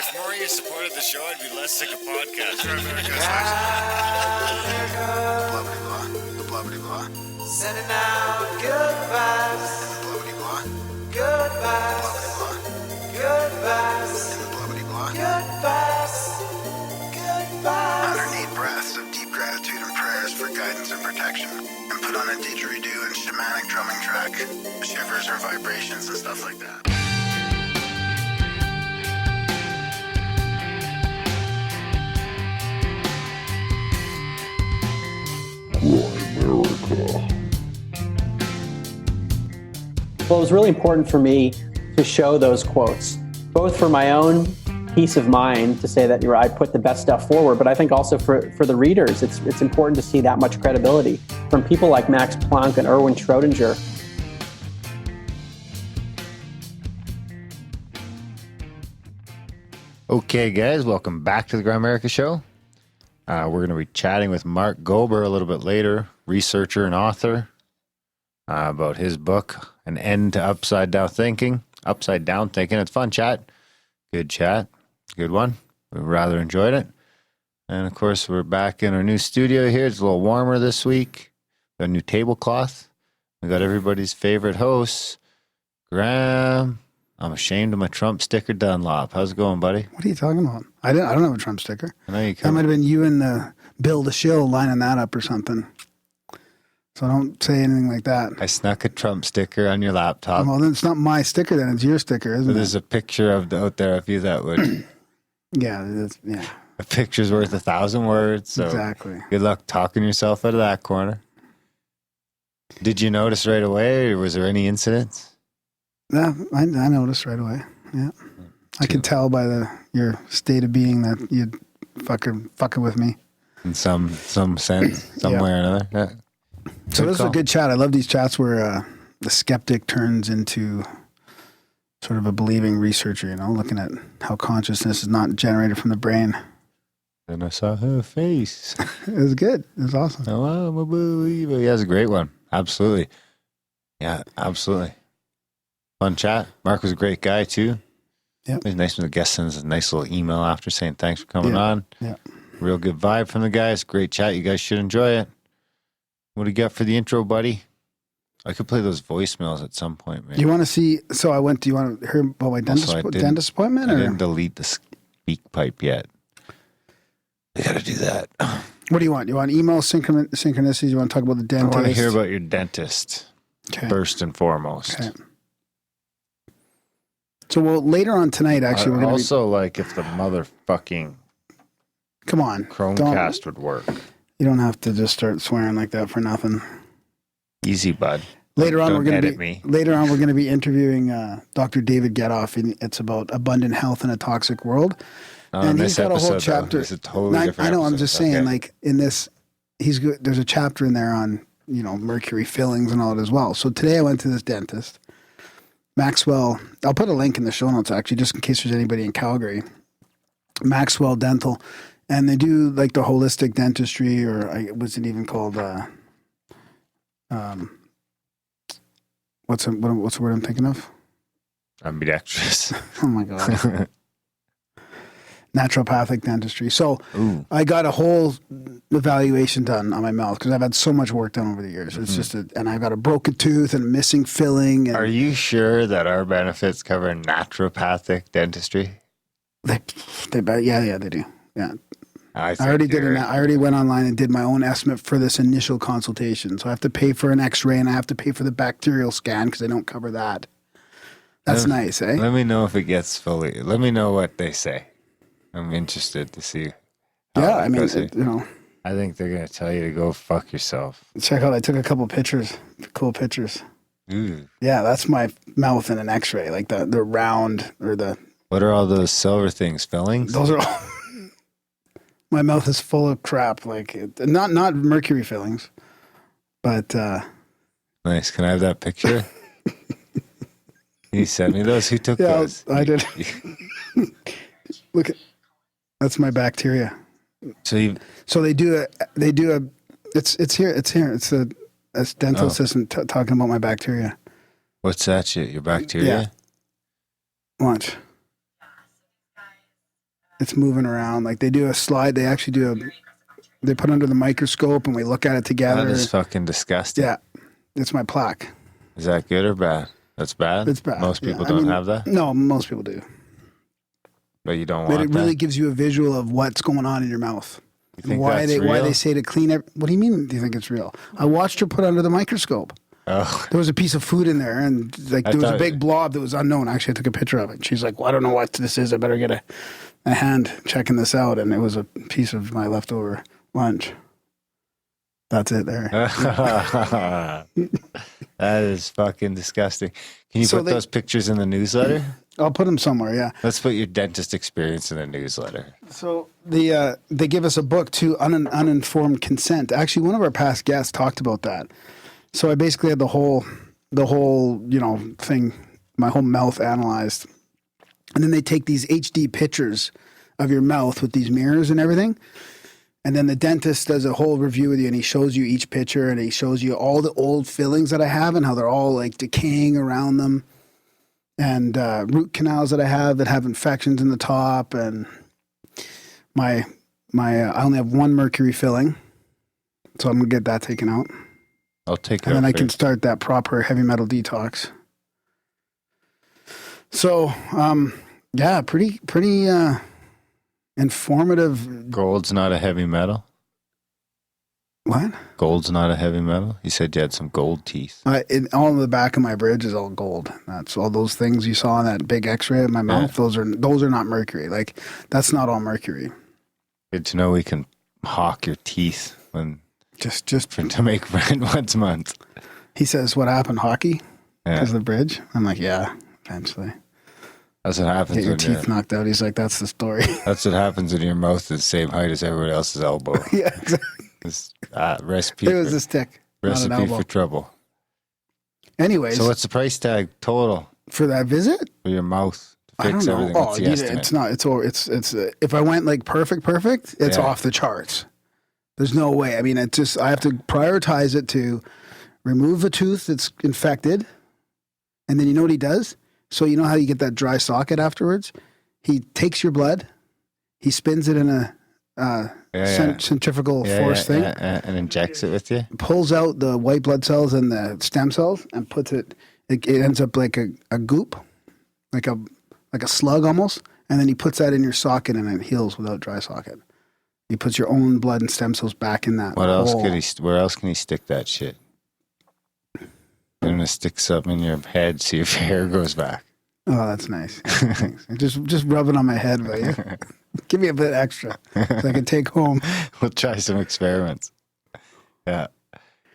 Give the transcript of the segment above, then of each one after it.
If more of you supported the show, I'd be less sick of podcasts. The blah blah blah. Sending out good vibes. The blah blah blah. Good vibes. Good vibes. The blah blah blah. Good vibes. Good vibes. 108 breaths of deep gratitude and prayers for guidance and protection. And put on a didgeridoo and shamanic drumming track. Shivers or vibrations and stuff like that. Well, it was really important for me to show those quotes, both for my own peace of mind to say that I put the best stuff forward, but I think also for the readers, it's important to see that much credibility from people like Max Planck and Erwin Schrödinger. Okay, guys, welcome back to the Grimerica Show. We're going to be chatting with Mark Gober a little bit later, researcher and author, about his book, An End to Upside Down Thinking. Upside Down Thinking. It's fun chat. Good chat. Good one. We rather enjoyed it. And, of course, we're back in our new studio here. It's a little warmer this week. Got a new tablecloth. We got everybody's favorite hosts, Graham. I'm ashamed of my Trump sticker Dunlop. How's it going, buddy? What are you talking about? I don't have a Trump sticker. I know you That might have been you and Bill the Shill lining that up or something. So don't say anything like that. I snuck a Trump sticker on your laptop. Well, then it's not my sticker. Then it's your sticker, isn't There's it? a picture of out there of you that would. Yeah, yeah. A picture's worth 1,000 words. So Exactly. good luck talking yourself out of that corner. Did you notice right away, or was there any incidents? Yeah, I noticed right away. Yeah, I could tell by your state of being that you'd fucking with me. In some sense, some way or another. Yeah. So this is call. a good chat. I love these chats where the skeptic turns into sort of a believing researcher, looking at how consciousness is not generated from the brain. Then I saw her face. It was good. It was awesome. Oh, I'm a believer. Yeah, it's a great one. Absolutely. Yeah, absolutely. Fun chat. Mark was a great guy, too. Yeah. It was nice when the guest sends a nice little email after saying thanks for coming on. Yeah. Real good vibe from the guys. Great chat. You guys should enjoy it. What do you got for the intro, buddy? I could play those voicemails at some point, man. Do you want to see? So do you want to hear about my dentist appointment? I Or? didn't delete the speak pipe yet. I got to do that. What do you want? You want email synchronicities? You want to talk about the dentist? I want to hear about your dentist first and foremost. Okay. So, later on tonight, actually, we're going to also like if the motherfucking come on, Chromecast would work. You don't have to just start swearing like that for nothing. Easy, bud. Later on, we're going to be interviewing Dr. David Getoff, and it's about abundant health in a toxic world. And he's got a whole chapter. It's a totally different I know. episode. I'm just saying, like in this, there's a chapter in there on mercury fillings and all that as well. So today I went to this dentist, Maxwell. I'll put a link in the show notes actually, just in case there's anybody in Calgary. Maxwell Dental, and they do like the holistic dentistry, or what's it even called? What's the word I'm thinking of? Ambidextrous. Oh my god. Naturopathic dentistry. So I got a whole evaluation done on my mouth because I've had so much work done over the years. It's just and I got a broken tooth and a missing filling. And Are you sure that our benefits cover naturopathic dentistry? They do. Yeah. I already went online and did my own estimate for this initial consultation. So I have to pay for an X-ray and I have to pay for the bacterial scan because they don't cover that. That's nice, eh? Let me know if it gets fully. Let me know what they say. I'm interested to see. Yeah, I mean, I think they're going to tell you to go fuck yourself. Check out, I took a couple pictures, cool pictures. Ooh. Yeah, that's my mouth in an X-ray, like the round or the... What are all those silver things, fillings? Those are all... My mouth is full of crap, like not mercury fillings, but... Nice. Can I have that picture? You sent me those? Who took those? I did. Look at... That's my bacteria. So they do a it's here. It's a dental assistant talking about my bacteria. What's that shit? Your bacteria? Yeah. Watch. It's moving around. Like they do a slide. They actually they put under the microscope and we look at it together. That is fucking disgusting. Yeah. It's my plaque. Is that good or bad? That's bad? It's bad. Most people I don't mean, have that? No, most people do. But you don't But want it that? really gives you a visual of what's going on in your mouth. You think Why that's why real? they say to clean it. What do you mean do you think it's real? I watched her put under the microscope. Oh, There was a piece of food in there and like I there was a thought- big blob that was unknown. Actually, I took a picture of it. She's like, well, I don't know what this is. I better get a hand checking this out. And it was a piece of my leftover lunch. That's it there. that is fucking disgusting. Can you So put they- those pictures in the newsletter? I'll put them somewhere, yeah. Let's put your dentist experience in the newsletter. So they give us a book too, uninformed consent. Actually, one of our past guests talked about that. So I basically had the whole thing, my whole mouth analyzed, and then they take these HD pictures of your mouth with these mirrors and everything, and then the dentist does a whole review with you, and he shows you each picture, and he shows you all the old fillings that I have and how they're all like decaying around them. And root canals that I have that have infections in the top, and my I only have one mercury filling, so I'm gonna get that taken out, I'll take it and then out I for can you. start that proper heavy metal detox. So, yeah, pretty informative. Gold's not a heavy metal. What? Gold's not a heavy metal. You said you had some gold teeth. All in the back of my bridge is all gold. That's all those things you saw in that big X-ray of my mouth. Those are not mercury. Like that's not all mercury. Good to know we can hawk your teeth when Just to make rent once a month. he says, "What happened? Hockey? Yeah. Because of the bridge?" I'm like, "Yeah, eventually That's what happens get your when teeth knocked out." He's like, "That's the story." that's what happens when your mouth is the same height as everyone else's elbow. Yeah, exactly. It's recipe. It was a stick, not an recipe elbow. for trouble. Anyways, So what's the price tag total for that visit, for your mouth to I fix don't know. everything? What's the dude, estimate? it's not. It's if I went like perfect, it's Yeah. off the charts. There's no way. I mean, it's just I have to prioritize it to remove a tooth that's infected, and then you know what he does. So you know how you get that dry socket afterwards. He takes your blood, he spins it in a centrifugal force thing, and injects it with you. pulls out the white blood cells and the stem cells, and puts it. It ends up like a goop, like a slug almost, and then he puts that in your socket, and it heals without dry socket. He puts your own blood and stem cells back in that. What else hole. could he? Where else can he stick that shit? You're gonna stick something in your head, see if your hair goes back. Oh, that's nice. Thanks. just rub it on my head, will you? Give me a bit extra so I can take home. We'll try some experiments. Yeah,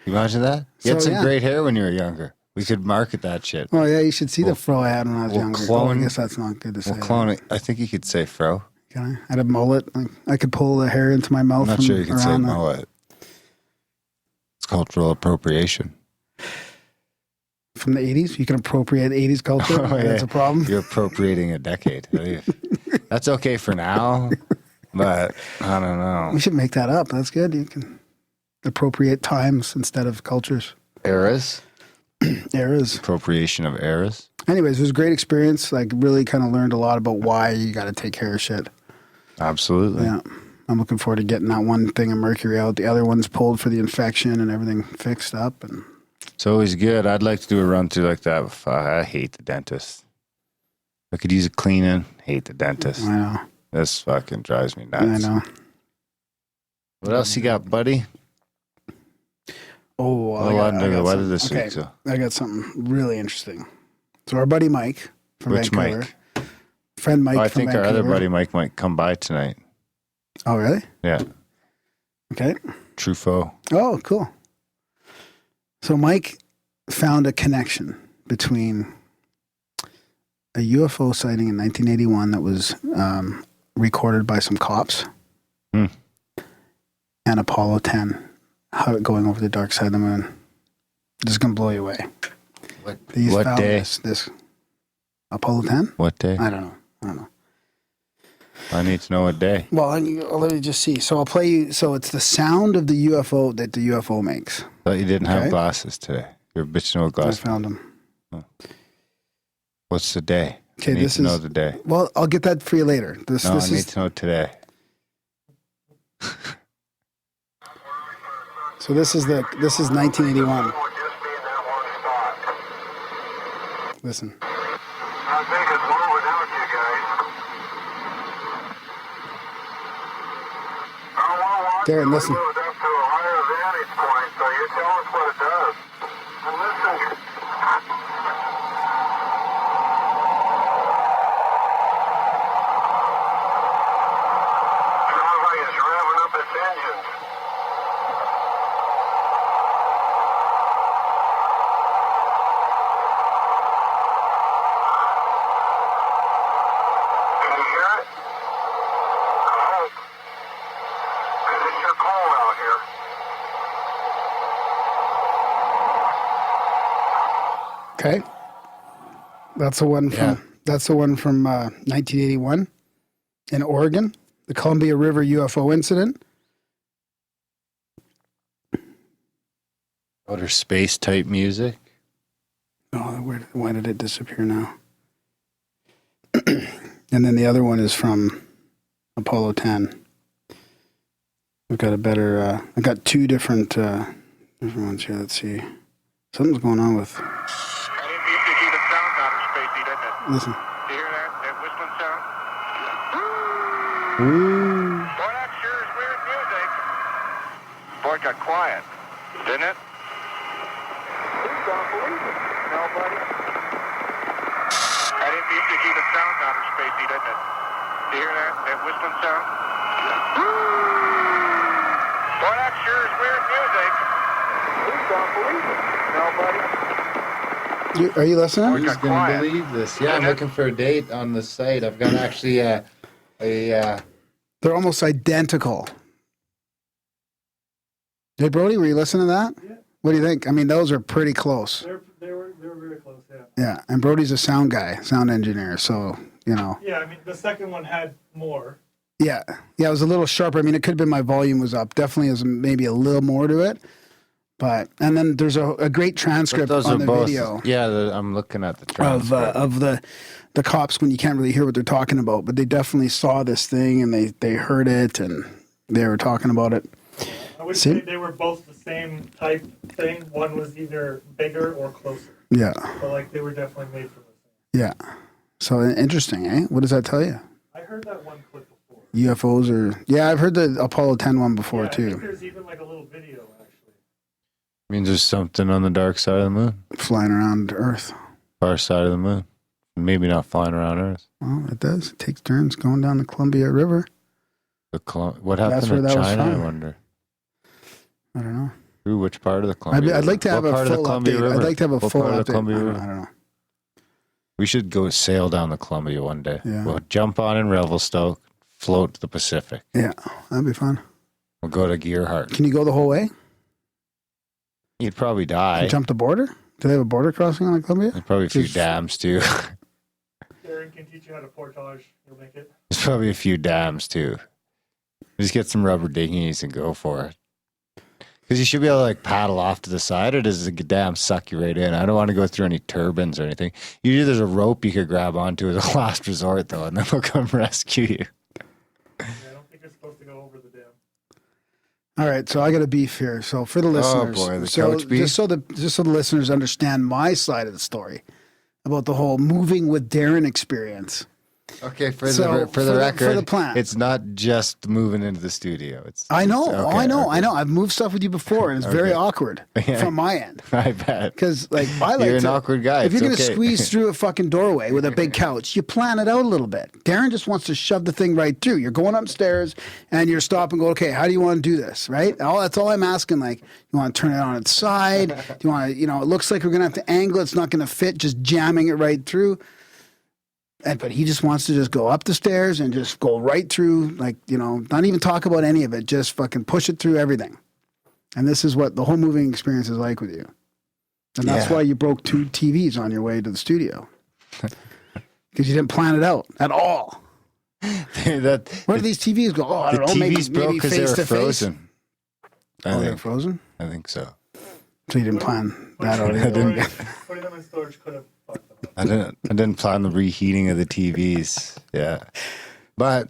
you imagine that? You had So, some yeah. great hair when you were younger. We could market that shit. Oh yeah, you should see the fro I had when I was we'll younger. clone- I guess that's not good to say. We'll clone it. I think you could say fro. Can I? I had a mullet. Like, I could pull the hair into my mouth. I'm not from sure you could say around the- mullet. It's cultural appropriation. from the 80s. You can appropriate 80s culture. Oh, yeah. That's a problem. You're appropriating a decade. That's okay for now, but I don't know. We should make that up. That's good. You can appropriate times instead of cultures, Eras? eras. Appropriation of eras? Anyways, it was a great experience. Like, really kind of learned a lot about why you got to take care of shit. Absolutely. Yeah. I'm looking forward to getting that one thing of mercury out. The other one's pulled for the infection and everything fixed up. And It's always good. I'd like to do a run through like that. I hate the dentist. I could use a cleaning. Hate the dentist. I know. This fucking drives me nuts. I know. What else you got, buddy? Oh, A lot under the weather something. this Okay, week. So. I got something really interesting. So our buddy Mike from Which Vancouver. Mike? Friend Mike Oh, I from think Vancouver. our other buddy Mike might come by tonight. Oh, really? Yeah. Okay. Truffaut. Oh, cool. So Mike found a connection between a UFO sighting in 1981 that was recorded by some cops Hmm. and Apollo 10 going over the dark side of the moon. This is going to blow you away. These What found day? This Apollo 10? What day? I don't know. I need to know what day. Well, I'll let you just see. So I'll play you. So it's the sound of the UFO that the UFO makes. Thought you didn't Okay. have glasses today. You're bitching about I glasses. found them. What's the day? Okay, I need this to know is today. well. I'll get that for you later. This No, this I need is to know today. so this is 1981. Listen. I think it's moving out, you guys. Darren, listen. Moved up to a higher vantage point, so you tell us what it does. And listen. Sounds like it's revving up its engines. Can you hear it? I hope. 'Cause it's sure cold out here. Okay. That's the one from Yeah. 1981 in Oregon, the Columbia River UFO incident. Outer space type music. Oh, why did it disappear now? And then the other one is from Apollo 10. I've got a better. I got two different ones here. Let's see. Something's going on with. I didn't used to keep it sound outer spacey, didn't it? Listen. Do you hear that? That whistling sound? Ooh. Boy, that sure is weird music. Boy, it got quiet, didn't it? Who's gonna believe it? Nobody. I didn't used to keep it sound outer spacey, didn't it? Do you hear that? That whistling sound? Boy, that sure is weird music. Who's gonna believe it? Nobody. Are you listening? Boy, it got quiet. believe this? Yeah, I'm Didn't it? looking for a date on the site. I've got actually They're almost identical. Hey, Brody, were you listening to that? Yeah. What do you think? I mean, those are pretty close. They were very close, yeah. Yeah, and Brody's a sound guy, sound engineer, so, you know. Yeah, I mean, the second one had more. Yeah, it was a little sharper. I mean, it could have been my volume was up. Definitely is maybe a little more to it. But, and then there's a great transcript those on are the both. video Yeah, I'm looking at the of transcript. the cops when you can't really hear what they're talking about, but they definitely saw this thing and they heard it and they were talking about it. I would See? say they were both the same type thing. One was either bigger or closer. Yeah, But, like, they were definitely made from the same. yeah. So interesting, eh? What does that tell you? I heard that one clip before. UFOs are, yeah, I've heard the Apollo 10 one before Yeah, I think too. there's even, like, a little video, actually. Means there's something on the dark side of the moon, Flying around Earth. far side of the moon. Maybe not flying around Earth. Well, it does. It takes turns going down the Columbia River. What happened That's where to that was China? I from. wonder. I don't know. Ooh, which part of the Columbia? I'd like to have What a part of the full Columbia update. River? I'd like to have a What full part of the update. Columbia River? I don't know. We should go sail down the Columbia one day. Yeah. We'll jump on in Revelstoke, float to the Pacific. Yeah, that'd be fun. We'll go to Gearhart. Can you go the whole way? You'd probably Can die. you jump the border? Do they have a border crossing on the Columbia? There's probably a few Just- dams too. Darren can teach you how to portage. You'll make it. There's probably a few dams too. Just get some rubber dinghies and go for it. Because you should be able to like paddle off to the side, or does the dam suck you right in? I don't want to go through any turbines or anything. Usually there's a rope you could grab onto as a last resort though, and then they'll come rescue you. Yeah, I don't think you're supposed to go over the dam. All right, so I got a beef here. So for the listeners, boy, the so couch beef? just so the listeners understand my side of the story about the whole moving with Darren experience. Okay, for So, the record, for the plan. it's not just moving into the studio. It's I know, okay, I know. okay. I've moved stuff with you before, and it's very Okay. awkward Yeah. from my end. I bet. Because like I like You're an to, awkward guy. If you're It's going to okay. squeeze through a fucking doorway with a big couch, you plan it out a little bit. Darren just wants to shove the thing right through. You're going upstairs and you're stopping. Go, okay, how do you want to do this? Right? That's all I'm asking. Like, you want to turn it on its side? Do you want to? It looks like we're going to have to angle. It's not going to fit. Just jamming it right through. But he just wants to just go up the stairs and just go right through, like, not even talk about any of it. Just fucking push it through everything. And this is what the whole moving experience is like with you. And that's Yeah. why you broke 2 TVs on your way to the studio. Because you didn't plan it out at all. Where do these TVs go? Oh, I the don't know. Maybe, TVs broke maybe because they face were to face. frozen. Oh, they're frozen? I think so. So you didn't plan that out Putting either. them in storage could have fucked them. I didn't plan the reheating of the TVs. Yeah, but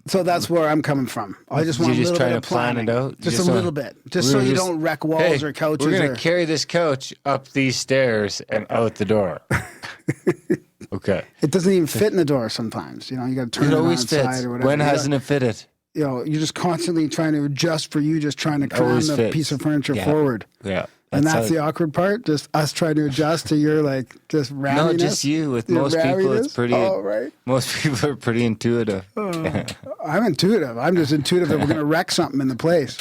So that's where I'm coming from. I just want You're a just little trying bit of to plan planning. it out? Just Just a want- little bit. Just so you don't wreck walls or couches. We're gonna or... carry this couch up these stairs and out the door. Okay. It doesn't even fit in the door sometimes. You know, you got to turn It it on always its side fits. or whatever. When You hasn't got- it fitted? You know, you're just constantly trying to adjust for you, just trying to cram Always the fits. piece of furniture Yeah. forward. Yeah. And that's how- the awkward part, just us trying to adjust to your like just ramminess. No, just you. With Your most people, it's ramminess? pretty. Oh, right. Most people are pretty intuitive. I'm intuitive. I'm just intuitive that we're going to wreck something in the place.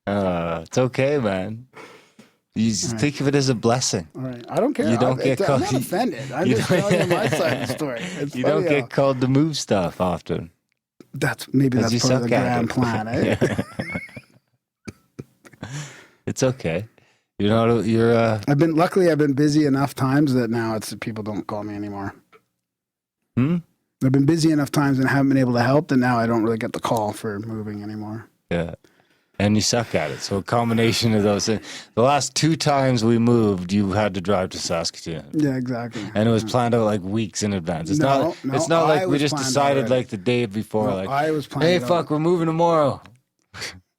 It's okay, man. You just think of it as a blessing. All right. I don't care. You don't get I'm caught- not offended. I'm you just don't- telling you my side of the story. It's You funny don't how- get called to move stuff often. Maybe 'Cause you that's part of the suck at grand it. plan, eh? It's okay. You know, you're. Luckily I've been busy enough times that now it's people don't call me anymore. I've been busy enough times and haven't been able to help that now I don't really get the call for moving anymore. Yeah. And you suck at it. So a combination of those things. The last 2 times we moved, you had to drive to Saskatoon. Yeah, exactly. And it was planned out like weeks in advance. It's No, not it's not I like we was just planned decided already. like the day before, No, like, I was planning hey, it out. fuck, we're moving tomorrow.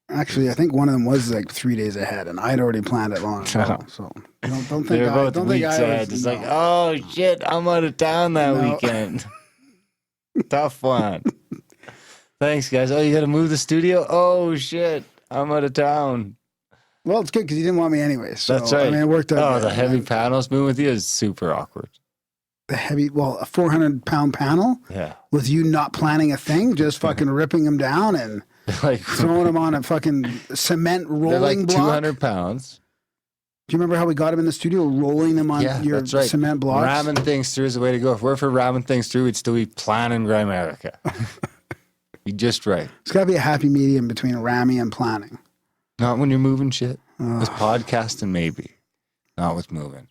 Actually, I think one of them was like 3 days ahead, and I'd already planned it long ago. So don't think They're I both don't think weeks I ahead. was, It's no. like, oh shit, I'm out of town that No. weekend. Tough one. Thanks, guys. Oh, you got to move the studio? Oh shit, I'm out of town. Well, it's good because you didn't want me anyway. So, That's right. I mean, it worked out. Oh, good. the heavy panels moving with you is super awkward. A 400-pound panel Yeah. with you not planning a thing, just fucking ripping them down and Like throwing them on a fucking cement they're rolling like block. 200 pounds. Do you remember how we got them in the studio, rolling them on Yeah, your that's right. cement blocks? Ramming things through is the way to go. If we're for ramming things through, we'd still be planning Grimerica. You're just right. It's got to be a happy medium between ramming and planning. Not when you're moving shit. With podcasting, maybe. Not with moving.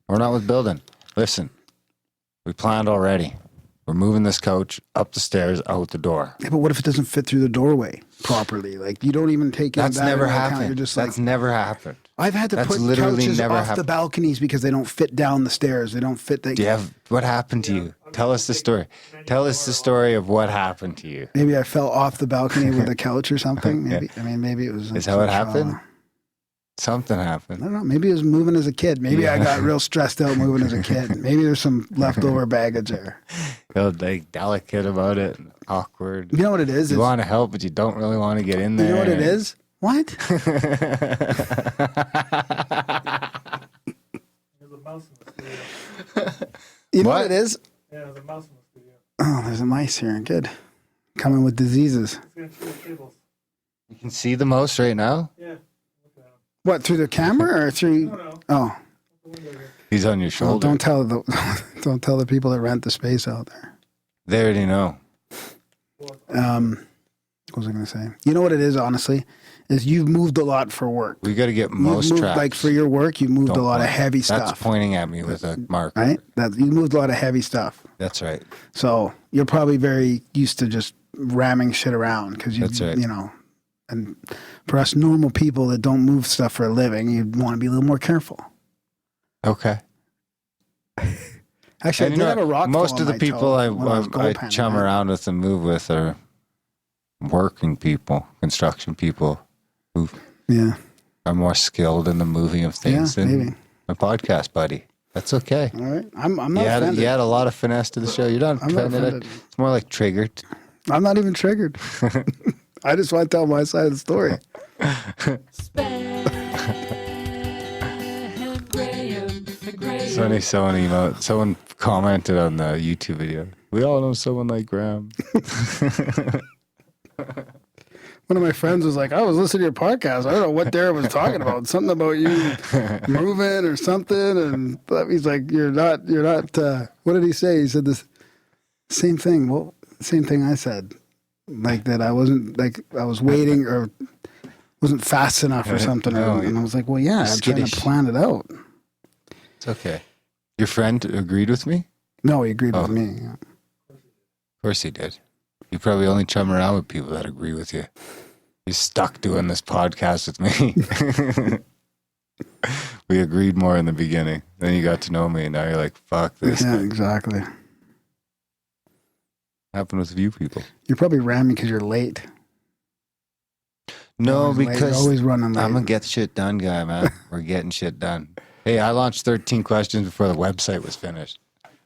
Or not with building. Listen, we planned already. We're moving this couch up the stairs, out the door. Yeah, but what if it doesn't fit through the doorway properly? Like you don't even take That's that never into account. happened. You're just That's like, never happened. I've had to that's put literally couches never off the happened. balconies because they don't fit down the stairs. They don't fit. Do you have what happened to you? Tell us the story. Tell us the story of what happened to you. Maybe I fell off the balcony with a couch or something. Maybe maybe it was. Is how it happened? Something I happened. don't know. Maybe it was moving as a kid. Maybe I got real stressed out moving as a kid. Maybe there's some leftover baggage there. Feel like delicate about it, and awkward. You know what it is? You It's- want to help, but you don't really want to get in there. You know what it is? What? There's a mouse in the studio. You know What? what it is? Yeah, there's a mouse in the studio. Oh, there's a mice here. Good. Coming with diseases. It's gonna chew the tables. You can see the mouse right now. Yeah. Look at him. What, through the camera or through? No. Oh, The window here. He's on your well, shoulder. don't tell the people that rent the space out there. They already know. What was I going to say? You know what it is, honestly, is you've moved a lot for work. We got to get You've mouse moved, traps. like for your work, you moved Don't a lot of point. heavy That's stuff, pointing at me with a marker. right? You moved a lot of heavy stuff. That's right. So you're probably very used to just ramming shit around because That's right. you know, and for us normal people that don't move stuff for a living, you'd want to be a little more careful. Okay. Actually, And I you did know, have a rock most fall of on the my people toe I when was goal panning, chum right? around with and move with are working people, construction people who Yeah, are more skilled in the moving of things Yeah, than maybe. my podcast buddy. That's okay. all right. I'm not You offended. had a lot of finesse to the show. You're not I'm not offended. offended. It's more like triggered. I'm not even triggered. I just want to tell my side of the story. Someone commented on the YouTube video. We all know someone like Graham. One of my friends was like, I was listening to your podcast. I don't know what Darren was talking about. Something about you moving or something. And he's like, you're not, what did he say? He said this same thing. Well, same thing I said. Like that I wasn't, like I was waiting or wasn't fast enough or something. No, and I was like, well, yeah, I'm trying skittish. to plan it out. It's okay. Your friend agreed with me? No, he agreed Oh. with me. Yeah. Of course he did. You probably only chum around with people that agree with you. He's stuck doing this podcast with me. We agreed more in the beginning. Then you got to know me, and now you're like, fuck this. Yeah, exactly. Happened with you people. You're probably ramming because you're late. No, Always late. because Always running late. I'm a get shit done guy, man. We're getting shit done. Hey, I launched 13 questions before the website was finished.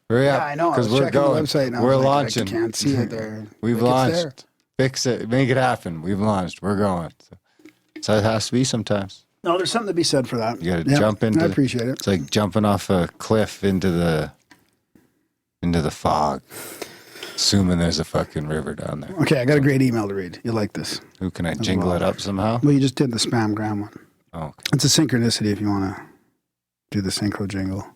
Hurry up. Yeah, I know. I Because was we're checking going. the website and I We're was like, launching. I can't see it there. We've Like, it's there. launched. Fix it. Make it happen. We've launched. We're going. So it has to be sometimes. No, there's something to be said for that. You got to jump into. I appreciate it. It's like jumping off a cliff into the fog, assuming there's a fucking river down there. Okay, I got a great email to read. You like this? Who can I jingle it up somehow? Well, you just did the spam gram one. Oh, okay. It's a synchronicity if you want to do the synchro jingle.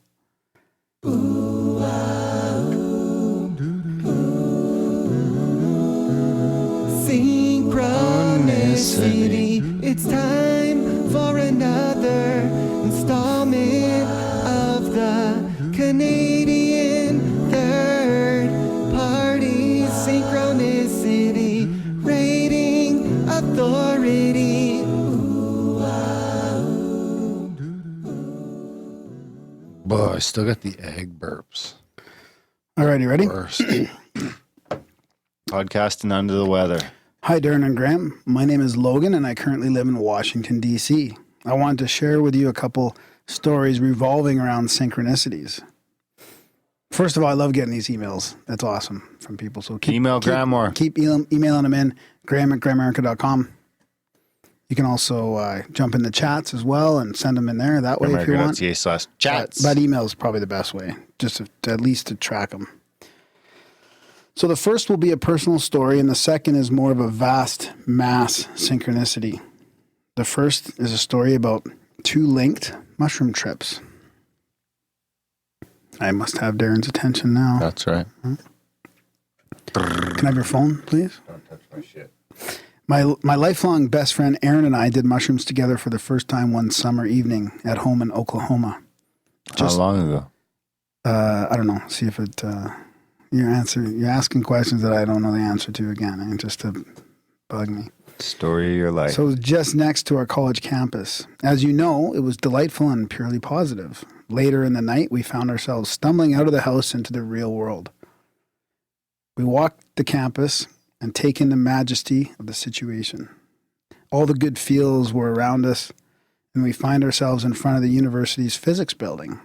Synchronicity. It's time for another installment of the Canadian Third Party Synchronicity Rating Authority. Boy, I still got the egg burps. All right, you ready? Worst. Podcasting under the weather. Hi, Darren and Graham. My name is Logan, and I currently live in Washington, D.C. I wanted to share with you a couple stories revolving around synchronicities. First of all, I love getting these emails. That's awesome from people. So Email Graham more. Keep emailing them in, graham@grahamerica.com. You can also jump in the chats as well and send them in there that way if you want. America.ca/chats. But email is probably the best way, just to, at least to track them. So the first will be a personal story, and the second is more of a vast mass synchronicity. The first is a story about 2 linked mushroom trips. I must have Darren's attention now. That's right. Can I have your phone, please? Don't touch my shit. My lifelong best friend Aaron and I did mushrooms together for the first time one summer evening at home in Oklahoma. How long ago? I don't know. See if it... You're asking questions that I don't know the answer to again, just to bug me. Story of your life. So it was just next to our college campus. As you know, it was delightful and purely positive. Later in the night, we found ourselves stumbling out of the house into the real world. We walked the campus and take in the majesty of the situation. All the good feels were around us, and we find ourselves in front of the university's physics building.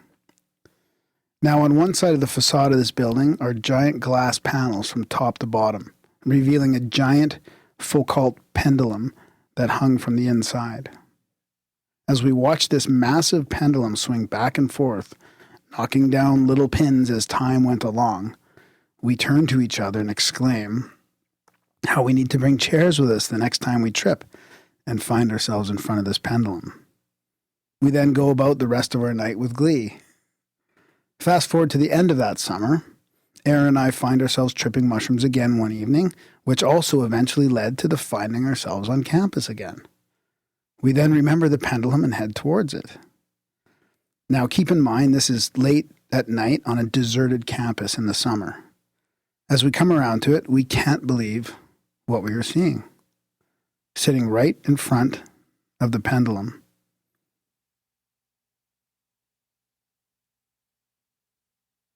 Now, on one side of the facade of this building are giant glass panels from top to bottom, revealing a giant Foucault pendulum that hung from the inside. As we watched this massive pendulum swing back and forth, knocking down little pins as time went along, we turned to each other and exclaim how we need to bring chairs with us the next time we trip and find ourselves in front of this pendulum. We then go about the rest of our night with glee. Fast forward to the end of that summer, Aaron and I find ourselves tripping mushrooms again one evening, which also eventually led to the finding ourselves on campus again. We then remember the pendulum and head towards it. Now keep in mind this is late at night on a deserted campus in the summer. As we come around to it, we can't believe what we are seeing. Sitting right in front of the pendulum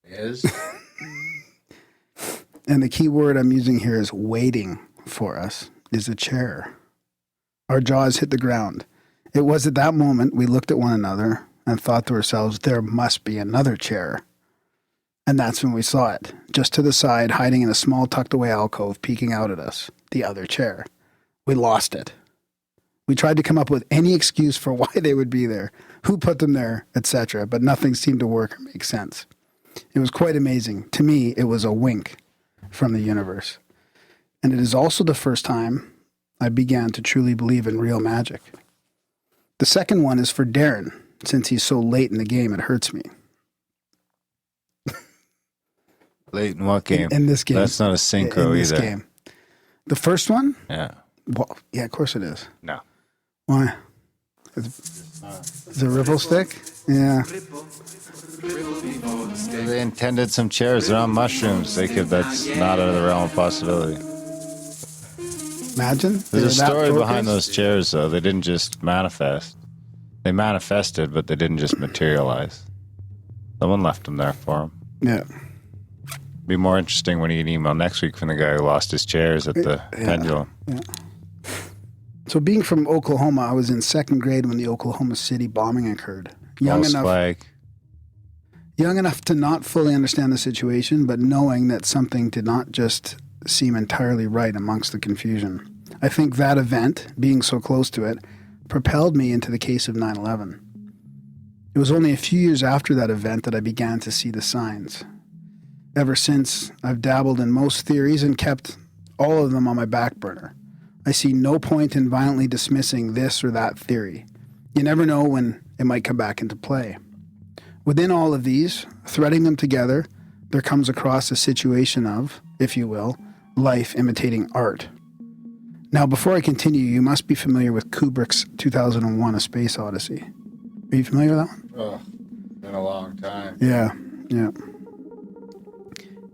Is? and the key word I'm using here is waiting for us, is a chair. Our jaws hit the ground. It was at that moment we looked at one another and thought to ourselves, there must be another chair. And that's when we saw it, just to the side, hiding in a small tucked away alcove, peeking out at us, the other chair. We lost it. We tried to come up with any excuse for why they would be there, who put them there, etc., but nothing seemed to work or make sense. It was quite amazing. To me, it was a wink from the universe. And it is also the first time I began to truly believe in real magic. The second one is for Darren. Since he's so late in the game, it hurts me. Late in what game? In this game. That's not a synchro in this either. game. The first one? Yeah. Well, yeah, of course it is. No. Why? Is it a riffle stick? Yeah. They intended some chairs. They're on mushrooms. That's not out of the realm of possibility. Imagine. There's a story behind those chairs, though. They didn't just manifest. They manifested, but they didn't just materialize. Someone left them there for him. Yeah. Be more interesting when you get an email next week from the guy who lost his chairs at the pendulum. Yeah. So being from Oklahoma, I was in second grade when the Oklahoma City bombing occurred. Young enough to not fully understand the situation, but knowing that something did not just seem entirely right amongst the confusion. I think that event, being so close to it, propelled me into the case of 9/11. It was only a few years after that event that I began to see the signs. Ever since, I've dabbled in most theories and kept all of them on my back burner. I see no point in violently dismissing this or that theory. You never know when it might come back into play. Within all of these, threading them together, there comes across a situation of, if you will, life imitating art. Now, before I continue, you must be familiar with Kubrick's 2001: A Space Odyssey. Are you familiar with that one? Oh, been a long time. Yeah.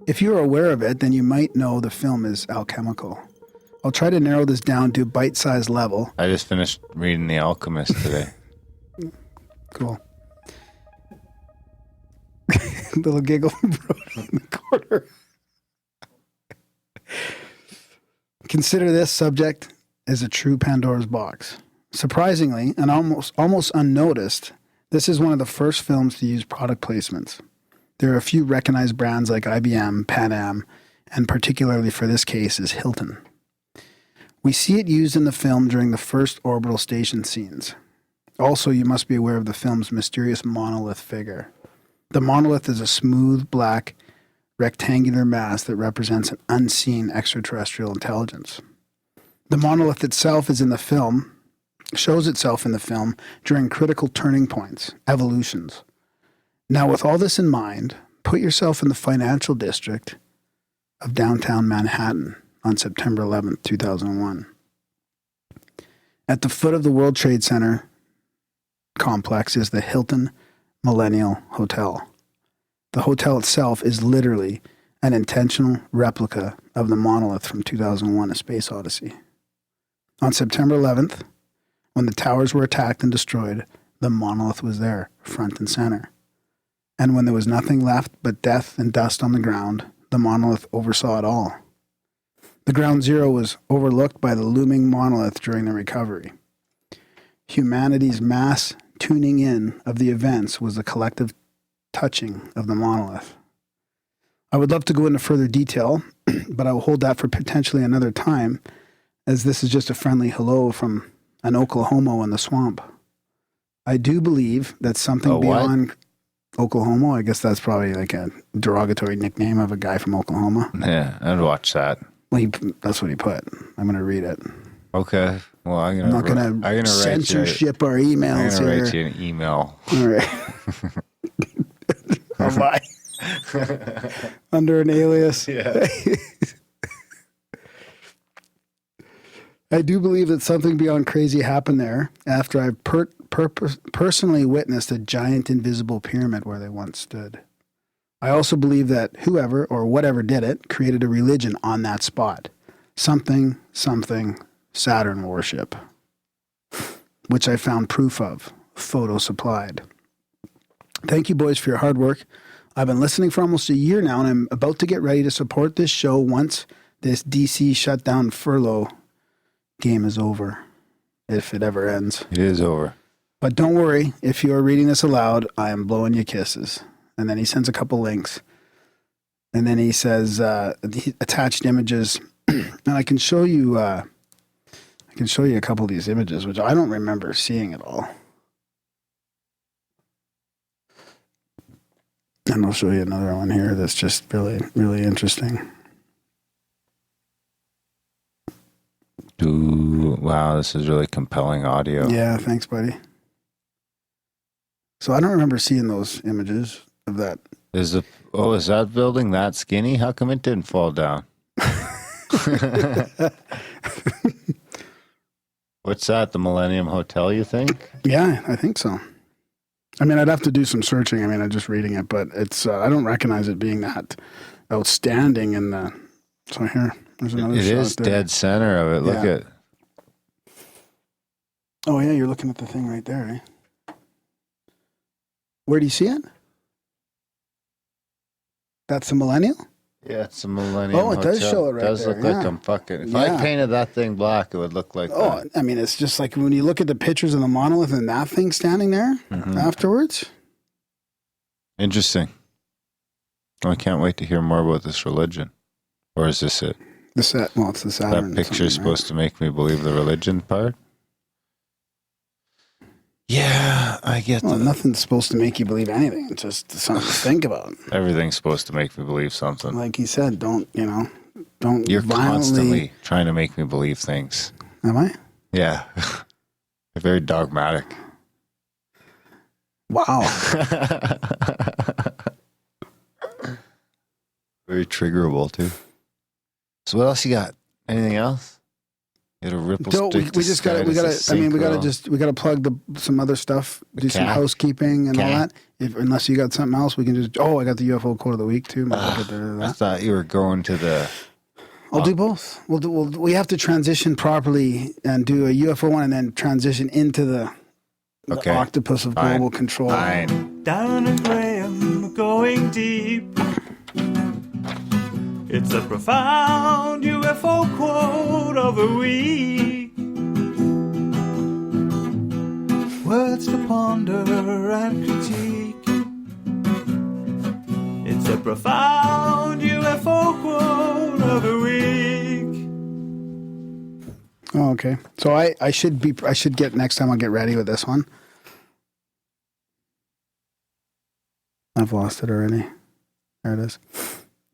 If you are aware of it, then you might know the film is alchemical. I'll try to narrow this down to a bite-sized level. I just finished reading The Alchemist today. Cool. Little giggle in the corner. Consider this subject as a true Pandora's box. Surprisingly, and almost unnoticed, this is one of the first films to use product placements. There are a few recognized brands like IBM, Pan Am, and particularly for this case is Hilton. We see it used in the film during the first orbital station scenes. Also, you must be aware of the film's mysterious monolith figure. The monolith is a smooth, black, rectangular mass that represents an unseen extraterrestrial intelligence. The monolith itself shows itself in the film during critical turning points, evolutions. Now, with all this in mind, put yourself in the financial district of downtown Manhattan on September 11th, 2001. At the foot of the World Trade Center complex is the Hilton Millennial Hotel. The hotel itself is literally an intentional replica of the monolith from 2001: A Space Odyssey. On September 11th, when the towers were attacked and destroyed, the monolith was there, front and center. And when there was nothing left but death and dust on the ground, the monolith oversaw it all. The ground zero was overlooked by the looming monolith during the recovery. Humanity's mass tuning in of the events was the collective touching of the monolith. I would love to go into further detail, but I will hold that for potentially another time, as this is just a friendly hello from an Oklahoma in the swamp. I do believe that something beyond Oklahoma, I guess that's probably like a derogatory nickname of a guy from Oklahoma. Yeah, I'd watch that. Well, that's what he put. I'm going to read it. Okay. Well, I'm not going to censorship our emails here. I'm going to here. write you an email. All right. Bye. Under an alias. Yeah. I do believe that something beyond crazy happened there after I personally witnessed a giant invisible pyramid where they once stood. I also believe that whoever or whatever did it created a religion on that spot. Something, Saturn worship, which I found proof of, photo supplied. Thank you, boys, for your hard work. I've been listening for almost a year now, and I'm about to get ready to support this show once this DC shutdown furlough game is over, if it ever ends. It is over. But don't worry, if you are reading this aloud, I am blowing you kisses. And then he sends a couple links. And then he says, attached images. And I can show you a couple of these images, which I don't remember seeing at all. And I'll show you another one here that's just really, really interesting. Ooh, wow, this is really compelling audio. Yeah, thanks, buddy. So I don't remember seeing those images of that. Is that building that skinny? How come it didn't fall down? What's that, the Millennium Hotel, you think? Yeah, I think so. I mean, I'd have to do some searching. I mean, I'm just reading it, but it's I don't recognize it being that outstanding. So here, there's another shot. It is there. Dead center of it. Look at. Oh yeah, you're looking at the thing right there, eh? Where do you see it? That's the Millennial? Yeah, it's a Millennium Oh, it does Hotel. show it right does there, look like yeah. I'm fucking. If Yeah. I painted that thing black, it would look like Oh, that. I mean, it's just like when you look at the pictures of the monolith and that thing standing there afterwards. Interesting. I can't wait to hear more about this religion. Or is this it? It's the Saturn. That picture is supposed to make me believe the religion part? Yeah, I get Well, that. nothing's supposed to make you believe anything. It's just something to think about. Everything's supposed to make me believe something. Like he said, don't You're violently. constantly trying to make me believe things. Am I? Yeah. You're very dogmatic. Wow. Very triggerable, too. So what else you got? Anything else? You got a ripple So stick we just got to, we got synchro. to plug some other stuff, do some cat. housekeeping and all Cat. that. Unless you got something else, we can just, I got the UFO quote of the week too. I thought you were going to the... I'll do both. We have to transition properly and do a UFO one and then transition into the Okay. octopus of Fine. global control. Fine. Down and Graham, going deep. It's a profound UFO quote of the week. Words to ponder and critique. It's a profound UFO quote of the week. Oh, okay. So I should get, next time I'll get ready with this one. I've lost it already. There it is.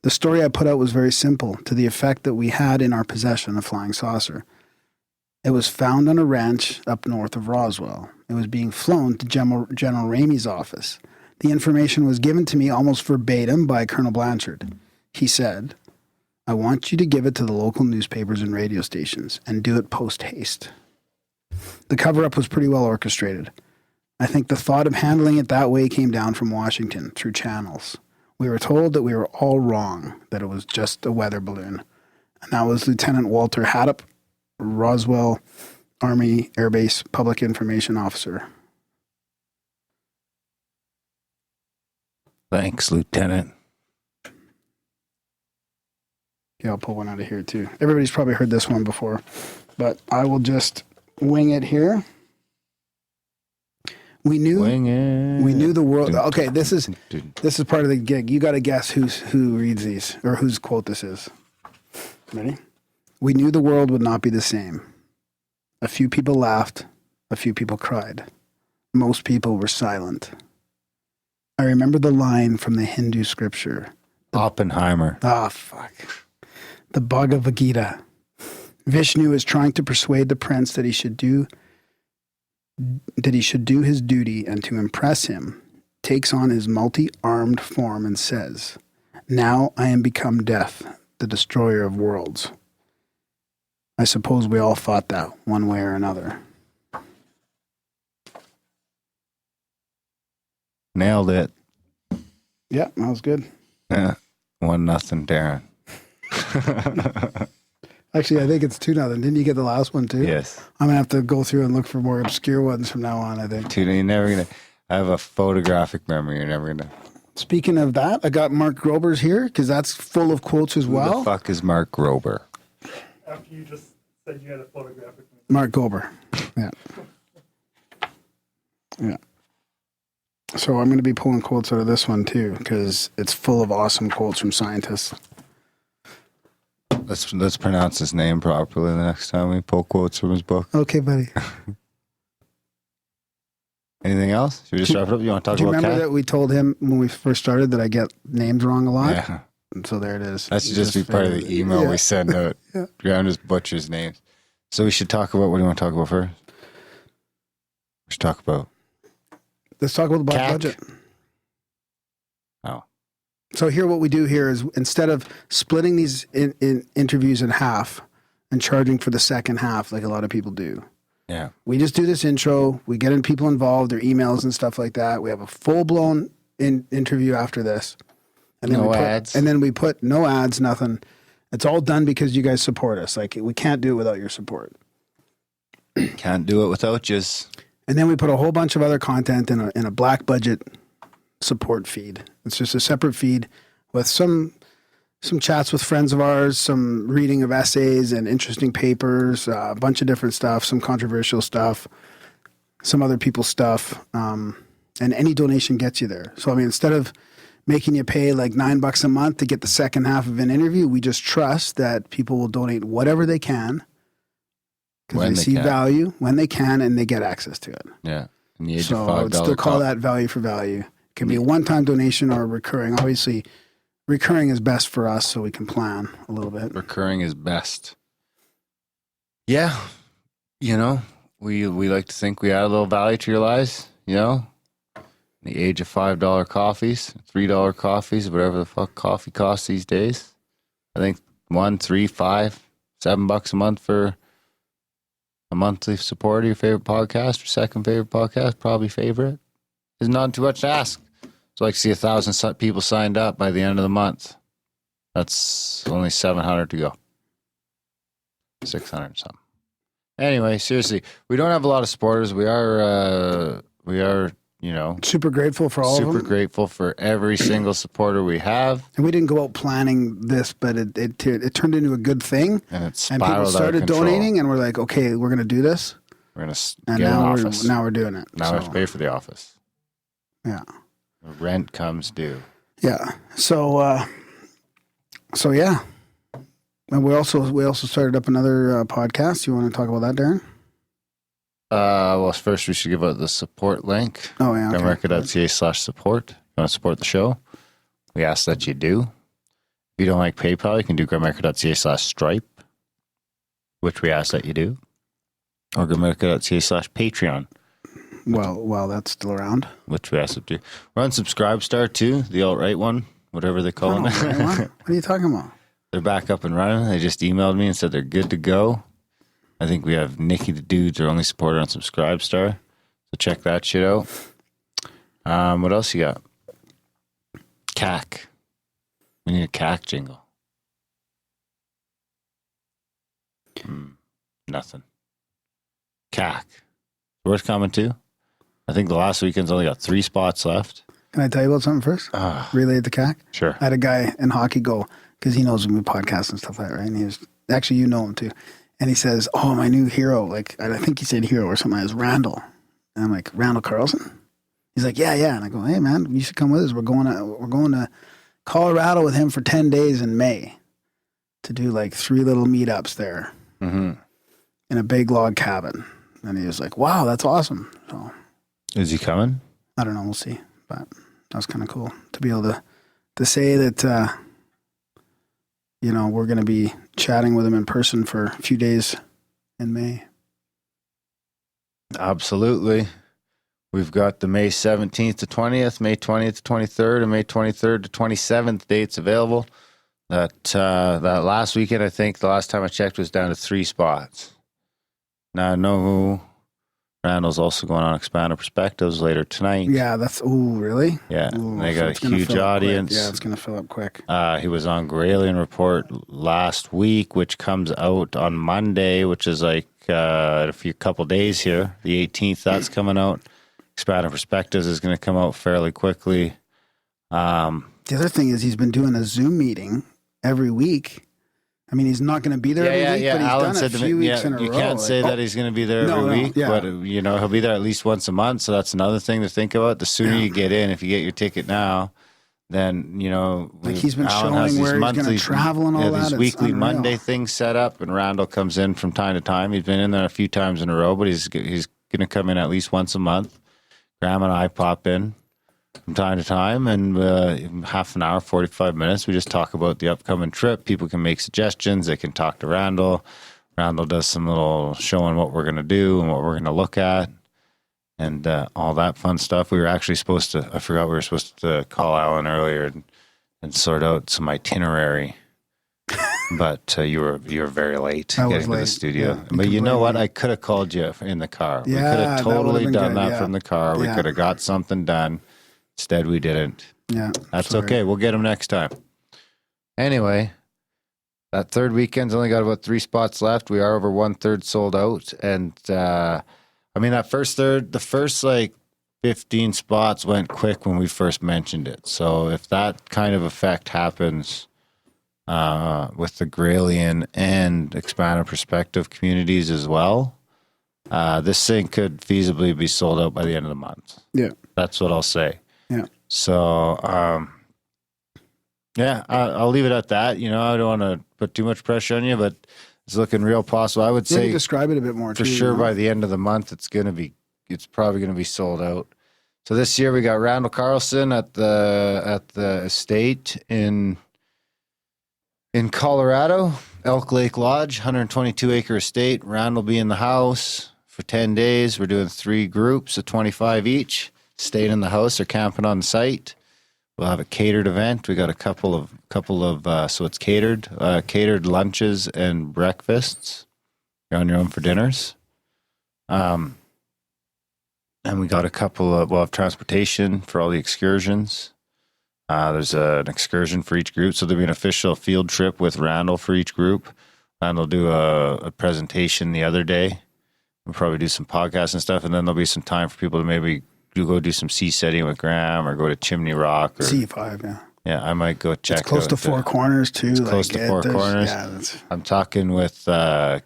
The story I put out was very simple, to the effect that we had in our possession a flying saucer. It was found on a ranch up north of Roswell. It was being flown to General Ramey's office. The information was given to me almost verbatim by Colonel Blanchard. He said, "I want you to give it to the local newspapers and radio stations and do it post-haste." The cover-up was pretty well orchestrated. I think the thought of handling it that way came down from Washington through channels. We were told that we were all wrong, that it was just a weather balloon. And that was Lieutenant Walter Haddop, Roswell Army Air Base Public Information Officer. Thanks, Lieutenant. Yeah, I'll pull one out of here too. Everybody's probably heard this one before, but I will just wing it here. We knew the world. Okay, this is part of the gig. You got to guess who reads these or whose quote this is. Ready? We knew the world would not be the same. A few people laughed. A few people cried. Most people were silent. I remember the line from the Hindu scripture. Oppenheimer. Ah, fuck. The Bhagavad Gita. Vishnu is trying to persuade the prince that he should do his duty, and to impress him, takes on his multi-armed form and says, "Now I am become death, the destroyer of worlds." I suppose we all thought that one way or another. Nailed it. Yeah, that was good. Yeah. 1-0, Darren. Actually, I think it's 2-0. Didn't you get the last one too? Yes. I'm gonna have to go through and look for more obscure ones from now on, I think. You're never gonna. I have a photographic memory. You're never gonna. Speaking of that, I got Mark Gober's here because that's full of quotes as Who well. the fuck is Mark Gober? After you just said you had a photographic. Mark Gober. Yeah. Yeah. So I'm going to be pulling quotes out of this one too because it's full of awesome quotes from scientists. Let's pronounce his name properly the next time we pull quotes from his book. Okay, buddy. Anything else? Should we just wrap it up? You want to talk Do you about remember Cat? that we told him when we first started that I get names wrong a lot? Yeah. And so there it is. That should just be part of the email Yeah. we send out. Yeah. Graham just butchers names. So we should talk about, what do you want to talk about first? We should talk about Let's talk about the black Cat. budget. Oh. So here, what we do here is instead of splitting these in interviews in half and charging for the second half, like a lot of people do, Yeah. we just do this intro. We get in people involved, their emails and stuff like that. We have a full blown interview after this, and then No we put, ads. And then we put no ads, nothing. It's all done because you guys support us. Like we can't do it without your support. Can't do it without just. And then we put a whole bunch of other content in a black budget support feed. It's just a separate feed with some chats with friends of ours, some reading of essays and interesting papers, a bunch of different stuff, some controversial stuff, some other people's stuff, and any donation gets you there. So I mean, instead of making you pay like $9 a month to get the second half of an interview, we just trust that people will donate whatever they can because they see value when they can and they get access to it. Yeah. In the age So of I would $5 still call that value for value. It can be a one-time donation or recurring. Obviously, recurring is best for us so we can plan a little bit. Recurring is best. Yeah. You know, we like to think we add a little value to your lives, you know? In the age of $5 coffees, $3 coffees, whatever the fuck coffee costs these days. I think $1, $3, $5, $7 a month for a monthly support of your favorite podcast or second favorite podcast, probably favorite, is not too much to ask. So I like to see 1,000 people signed up by the end of the month. That's only 700 to go. 600 something. Anyway, seriously, we don't have a lot of supporters. We are, you know, Super grateful for all of them. super grateful for every single supporter we have. And we didn't go out planning this, but it turned into a good thing. And it And spiraled people out of started control. donating, and we're like, okay, we're going to do this. We're going to And get an now office. we're doing it. Now we have to pay for the office. Yeah. The rent comes due. Yeah. So yeah. And we also started up another podcast. You want to talk about that, Darren? Well, first we should give out the support link. Oh, yeah. Okay. Grimerica.ca/support. You want to support the show? We ask that you do. If you don't like PayPal, you can do grimerica.ca/stripe, which we ask that you do. Or grimerica.ca/Patreon, Well, that's still around. which we ask that you do. We're on Subscribestar too, the alt-right one, whatever they call Oh, it. right, what are you talking about? They're back up and running. They just emailed me and said they're good to go. I think we have Nikki the Dude's our only supporter on Subscribestar. So check that shit out. What else you got? CAC. We need a CAC jingle. Nothing. CAC. Where's coming to? I think the last weekend's only got 3 spots left. Can I tell you about something first? Relay to CAC. Sure. I had a guy in hockey go, because he knows me podcast and stuff like that, right? And he was, actually, you know him too. And he says, oh, my new hero, like, I think he said hero or something, is Randall. And I'm like, Randall Carlson? He's like, yeah. And I go, hey, man, you should come with us. We're going to Colorado with him for 10 days in May to do like 3 little meetups there in a big log cabin. And he was like, wow, that's awesome. So Is he coming? I don't know. We'll see. But that was kind of cool to be able to say that, you know, we're going to be chatting with him in person for a few days in May. Absolutely. We've got the May 17th to 20th, May 20th to 23rd, and May 23rd to 27th dates available. That last weekend, I think, the last time I checked, was down to 3 spots. Now, I know Randall's also going on Expanded Perspectives later tonight. Yeah, that's, really? Yeah, Ooh, they so got it's a gonna huge fill up quick. audience. Yeah, it's going to fill up quick. He was on Gralien Report last week, which comes out on Monday, which is like a couple days here. The 18th, that's coming out. Expanded Perspectives is going to come out fairly quickly. The other thing is he's been doing a Zoom meeting every week. I mean, he's not going to be there every week, but he's Alan done it a few weeks in a row. You can't say that he's going to be there every week, but you know, he'll be there at least once a month. So that's another thing to think about. The sooner you get in, if you get your ticket now, then, you know, Like he's been Alan has showing these where he's going to travel and all that. These It's weekly unreal. Monday things set up, and Randall comes in from time to time. He's been in there a few times in a row, but he's going to come in at least once a month. Graham and I pop in from time to time, and half an hour, 45 minutes, we just talk about the upcoming trip. People can make suggestions. They can talk to Randall. Randall does some little showing what we're going to do and what we're going to look at, and all that fun stuff. We were actually supposed to, I forgot we were supposed to call Alan earlier and sort out some itinerary. But you were very late getting to the studio. Yeah, but you know what? I could have called you in the car. We could have totally done that from the car. We could have got something done. Instead, we didn't. Yeah. That's okay. We'll get him next time. Anyway, that third weekend's only got about 3 spots left. We are over 1/3 sold out. And, I mean, that first third, the first like 15 spots went quick when we first mentioned it. So if that kind of effect happens with the Grailian and expanded perspective communities as well, this thing could feasibly be sold out by the end of the month. Yeah. That's what I'll say. Yeah. So, I'll leave it at that. You know, I don't want to put too much pressure on you, but it's looking real possible. I would say describe it a bit more for too, sure you know? by the end of the month, it's probably going to be sold out. So this year we got Randall Carlson at the estate in Colorado, Elk Lake Lodge, 122 acre estate. Randall be in the house for 10 days. We're doing 3 groups of 25 each, staying in the house or camping on site. We'll have a catered event. We got a couple of so it's catered lunches and breakfasts. You're on your own for dinners. And we got we'll have transportation for all the excursions. There's an excursion for each group. So there'll be an official field trip with Randall for each group. Randall will do a presentation the other day. We'll probably do some podcasts and stuff. And then there'll be some time for people to maybe go do some sea setting with Graham or go to Chimney Rock. Or, C5, yeah. Yeah, I might go check It's close out to Four Corners, too. It's close to Four Corners. Yeah, I'm talking with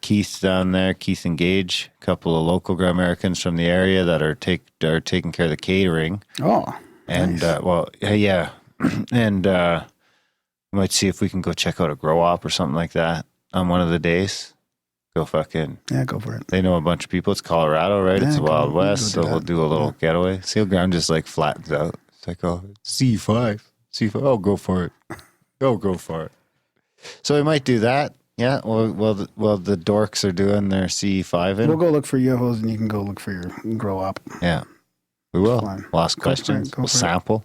Keith down there, Keith and Gage, a couple of local Grand Americans from the area that are taking care of the catering. Oh, and nice. And we might see if we can go check out a grow op or something like that on one of the days. Go for it. They know a bunch of people. It's Colorado, right? Yeah, it's the Wild West, so that. we'll do a little getaway. See how Graham just like flattens out. It's like, oh, C5. Oh, go for it. Go for it. So we might do that. Yeah. Well, the dorks are doing their CE5 in. We'll go look for UFOs and you can go look for your grow up. Yeah. We will. Fine. We'll ask questions. We'll sample.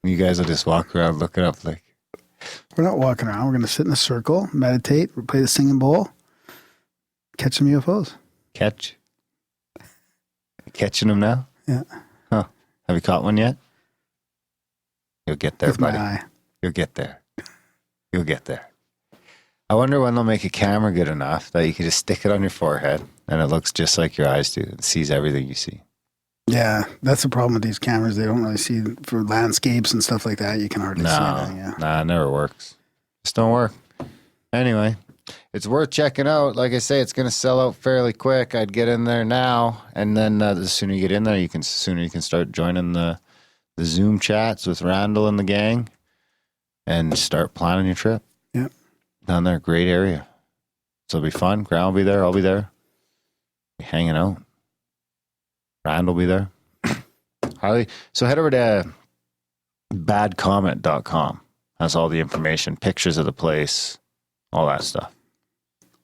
You guys will just walk around looking up like. We're not walking around. We're going to sit in a circle, meditate, play the singing bowl, catch some UFOs. Catching them now? Yeah. Huh. Have you caught one yet? You'll get there, With buddy. my eye. You'll get there. I wonder when they'll make a camera good enough that you can just stick it on your forehead and it looks just like your eyes do. It sees everything you see. Yeah, that's the problem with these cameras. They don't really see for landscapes and stuff like that. You can hardly see anything. Yeah. Nah, it never works. Just don't work. Anyway, it's worth checking out. Like I say, it's going to sell out fairly quick. I'd get in there now, and then the sooner you get in there, the sooner you can start joining the Zoom chats with Randall and the gang and start planning your trip. Yep. Down there, great area. So it'll be fun. Graham will be there. I'll be there. Be hanging out. Randall will be there. So head over to badcomment.com. Has all the information, pictures of the place, all that stuff,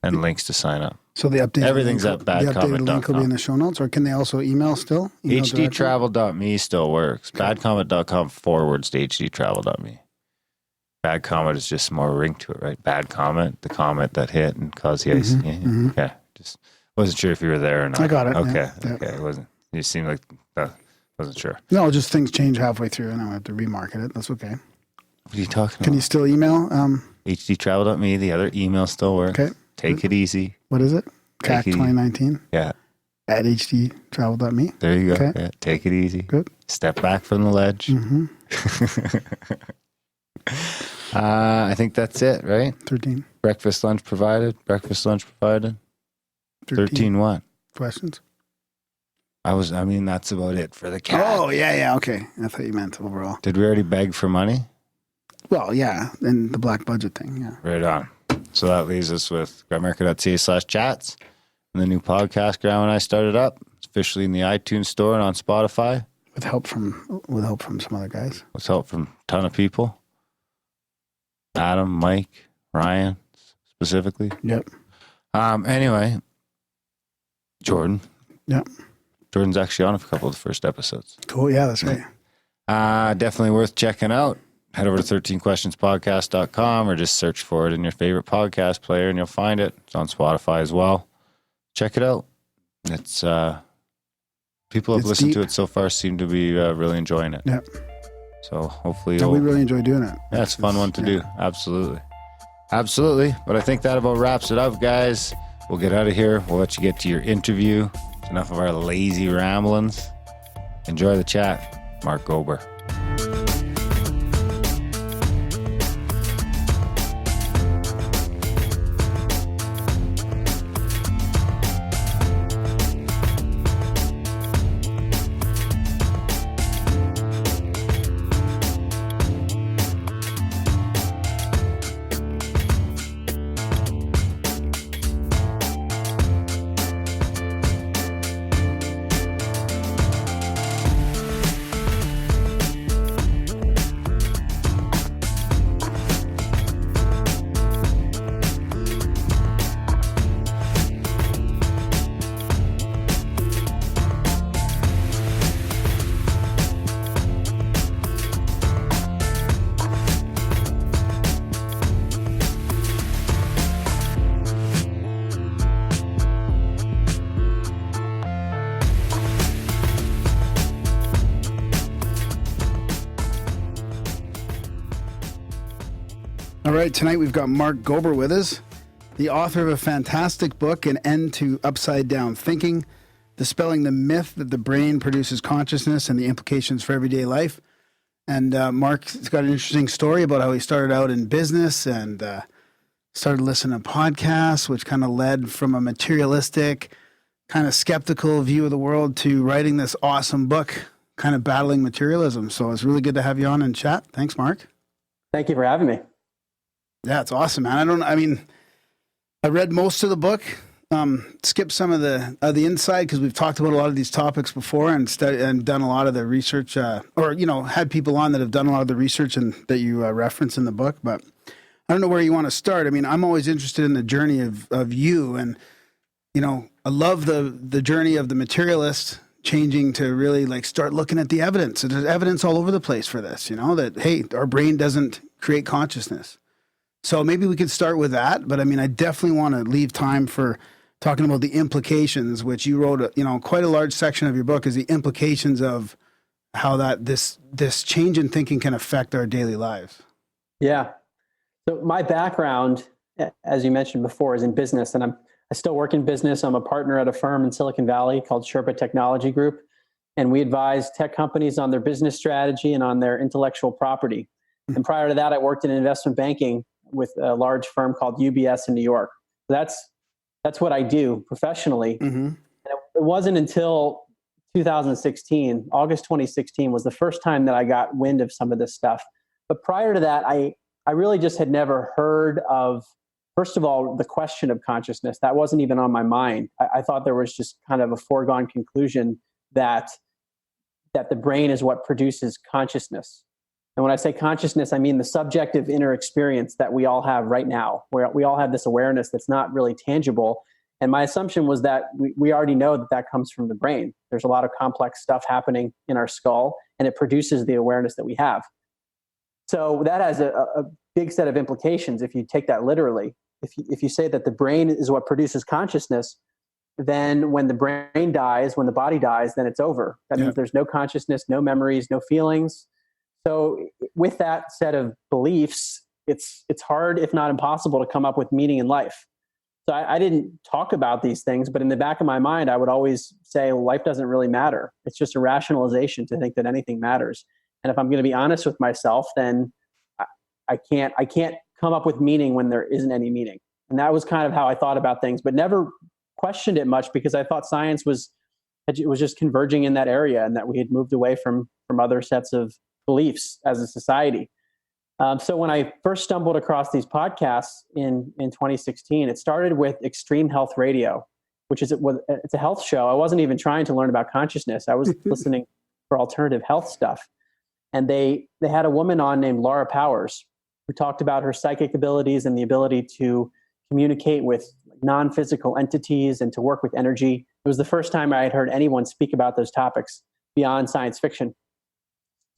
and links to sign up. So the updated Everything's link, at badcomment.com. The updated link will be in the show notes, or can they also email still? hdtravel.me still works. Badcomment.com / hdtravel.me. Bad comment is just more ring to it, right? Bad comment, the comment that hit and caused the ice. Okay. Just wasn't sure if you were there or not. I got it. Okay. Yeah. Okay. It wasn't. You seemed like wasn't sure. No, just things change halfway through, and I have to remarket it. That's okay. What are you talking about? Can you still email? hdtravel.me. The other email still works. Okay. Take it easy. What is it? CAC Take it 2019 Yeah. at hdtravel.me. There you go. Okay. Yeah. Take it easy. Good. Step back from the ledge. Mm-hmm. I think that's it, right? 13. Breakfast, lunch provided. 13 what? Questions? That's about it for the cat. Oh, yeah. Okay. I thought you meant overall. Did we already beg for money? Well, yeah. And the black budget thing. Yeah. Right on. So that leaves us with gramerica.ca/chats and the new podcast Graham and I started up. It's officially in the iTunes store and on Spotify. With help from some other guys. With help from a ton of people. Adam, Mike, Ryan, specifically. Yep. Anyway, Jordan. Yep. Jordan's actually on a couple of the first episodes. Cool. Yeah, that's right. Definitely worth checking out. Head over to 13questionspodcast.com or just search for it in your favorite podcast player and you'll find it. It's on Spotify as well. Check it out. It's people have listened to it so far seem to be really enjoying it. Yep. So hopefully we really enjoy doing it. Yeah, it's a fun one to do. Absolutely. But I think that about wraps it up, guys. We'll get out of here. We'll let you get to your interview. It's enough of our lazy ramblings. Enjoy the chat. Mark Gober. All right, tonight we've got Mark Gober with us, the author of a fantastic book, An End to Upside Down Thinking, Dispelling the Myth that the Brain Produces Consciousness and the Implications for Everyday Life. And Mark's got an interesting story about how he started out in business and started listening to podcasts, which kind of led from a materialistic, kind of skeptical view of the world to writing this awesome book, kind of battling materialism. So it's really good to have you on and chat. Thanks, Mark. Thank you for having me. Yeah, it's awesome, man. I read most of the book, skipped some of the inside because we've talked about a lot of these topics before and done a lot of the research, had people on that have done a lot of the research and that you reference in the book. But I don't know where you want to start. I mean, I'm always interested in the journey of you, and I love the journey of the materialist changing to really like start looking at the evidence. There's evidence all over the place for this. That hey, our brain doesn't create consciousness. So maybe we could start with that, but I definitely want to leave time for talking about the implications, which you wrote, quite a large section of your book is the implications of how this change in thinking can affect our daily lives. Yeah. So my background, as you mentioned before, is in business, and I still work in business. I'm a partner at a firm in Silicon Valley called Sherpa Technology Group, and we advise tech companies on their business strategy and on their intellectual property. And prior to that, I worked in investment banking with a large firm called UBS in New York. That's what I do professionally. Mm-hmm. And it wasn't until 2016, August 2016 was the first time that I got wind of some of this stuff. But prior to that, I really just had never heard of, first of all, the question of consciousness. That wasn't even on my mind. I thought there was just kind of a foregone conclusion that the brain is what produces consciousness. And when I say consciousness, I mean the subjective inner experience that we all have right now, where we all have this awareness that's not really tangible. And my assumption was that we already know that comes from the brain. There's a lot of complex stuff happening in our skull, and it produces the awareness that we have. So that has a big set of implications if you take that literally. If you say that the brain is what produces consciousness, then when the brain dies, when the body dies, then it's over. That means there's no consciousness, no memories, no feelings. So with that set of beliefs, it's hard, if not impossible, to come up with meaning in life. So I didn't talk about these things, but in the back of my mind, I would always say, well, life doesn't really matter. It's just a rationalization to think that anything matters. And if I'm going to be honest with myself, then I can't come up with meaning when there isn't any meaning. And that was kind of how I thought about things, but never questioned it much because I thought science was just converging in that area, and that we had moved away from other sets of beliefs as a society. So when I first stumbled across these podcasts in 2016, it started with Extreme Health Radio, which it's a health show. I wasn't even trying to learn about consciousness. I was listening for alternative health stuff. And they had a woman on named Laura Powers who talked about her psychic abilities and the ability to communicate with non-physical entities and to work with energy. It was the first time I had heard anyone speak about those topics beyond science fiction.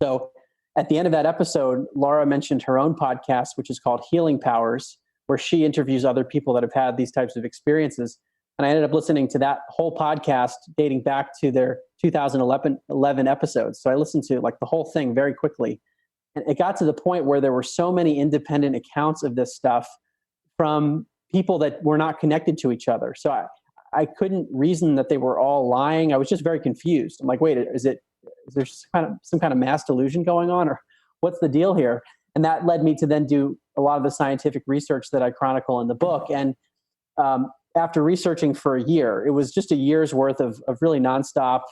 So at the end of that episode, Laura mentioned her own podcast, which is called Healing Powers, where she interviews other people that have had these types of experiences. And I ended up listening to that whole podcast dating back to their 2011 episodes. So I listened to like the whole thing very quickly. And it got to the point where there were so many independent accounts of this stuff from people that were not connected to each other. So I couldn't reason that they were all lying. I was just very confused. I'm like, wait, is it is there some kind of mass delusion going on, or what's the deal here? And that led me to then do a lot of the scientific research that I chronicle in the book. And after researching for a year, it was just a year's worth of really nonstop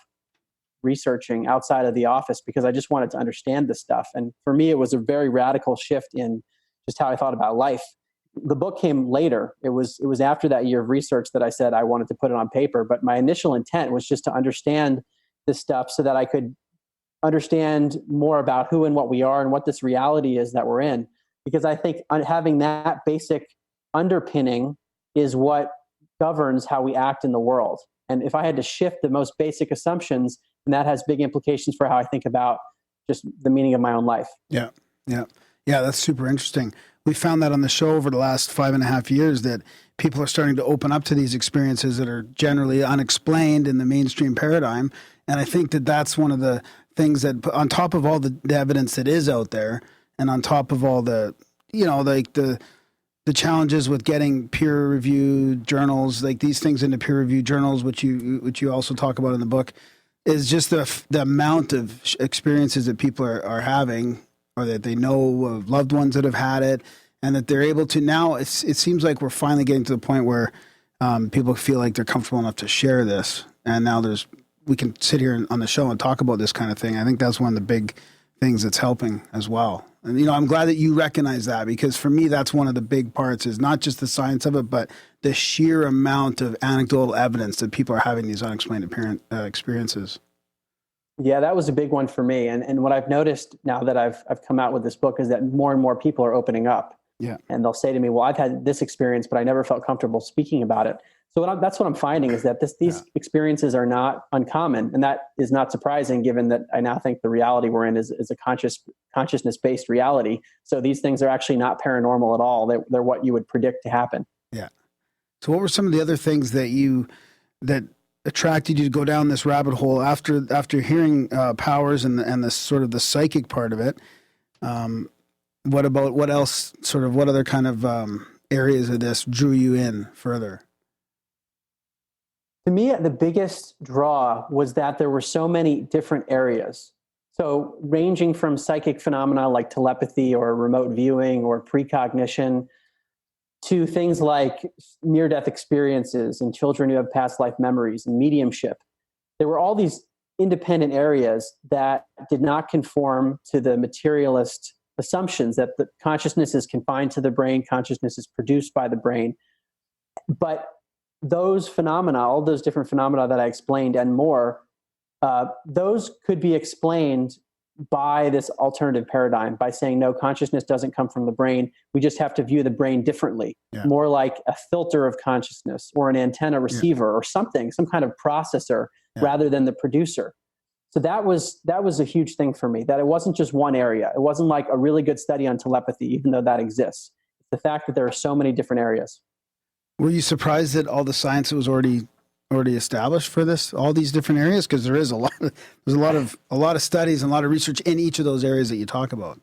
researching outside of the office, because I just wanted to understand this stuff. And for me, it was a very radical shift in just how I thought about life. The book came later. It was after that year of research that I said I wanted to put it on paper. But my initial intent was just to understand this stuff so that I could understand more about who and what we are and what this reality is that we're in. Because I think having that basic underpinning is what governs how we act in the world. And if I had to shift the most basic assumptions, and that has big implications for how I think about just the meaning of my own life. Yeah. That's super interesting. We found that on the show over the last 5.5 years that people are starting to open up to these experiences that are generally unexplained in the mainstream paradigm. And I think that that's one of the things that, on top of all the evidence that is out there, and on top of all the, like the challenges with getting peer-reviewed journals, like these things into peer-reviewed journals, which you also talk about in the book, is just the amount of experiences that people are having, or that they know of loved ones that have had it, and that they're able to now. It seems like we're finally getting to the point where people feel like they're comfortable enough to share this, and now we can sit here on the show and talk about this kind of thing. I think that's one of the big things that's helping as well. And, I'm glad that you recognize that, because for me, that's one of the big parts, is not just the science of it, but the sheer amount of anecdotal evidence that people are having these unexplained experiences. Yeah, that was a big one for me. And what I've noticed now that I've come out with this book is that more and more people are opening up. Yeah. And they'll say to me, well, I've had this experience, but I never felt comfortable speaking about it. So that's what I'm finding, is that these experiences are not uncommon. And that is not surprising, given that I now think the reality we're in is a consciousness-based reality. So these things are actually not paranormal at all. They're what you would predict to happen. Yeah. So what were some of the other things that attracted you to go down this rabbit hole after hearing powers and the sort of the psychic part of it? What other kind of areas of this drew you in further? To me, the biggest draw was that there were so many different areas. So ranging from psychic phenomena like telepathy or remote viewing or precognition, to things like near-death experiences in children who have past life memories and mediumship. There were all these independent areas that did not conform to the materialist assumptions that the consciousness is confined to the brain, consciousness is produced by the brain. But those phenomena, all those different phenomena that I explained and more, those could be explained by this alternative paradigm, by saying, no, consciousness doesn't come from the brain. We just have to view the brain differently, more like a filter of consciousness or an antenna receiver or something, some kind of processor rather than the producer. So that was a huge thing for me, that it wasn't just one area. It wasn't like a really good study on telepathy, even though that exists. It's the fact that there are so many different areas. Were you surprised that all the science that was already established for this, all these different areas? Because there's a lot of studies and a lot of research in each of those areas that you talk about.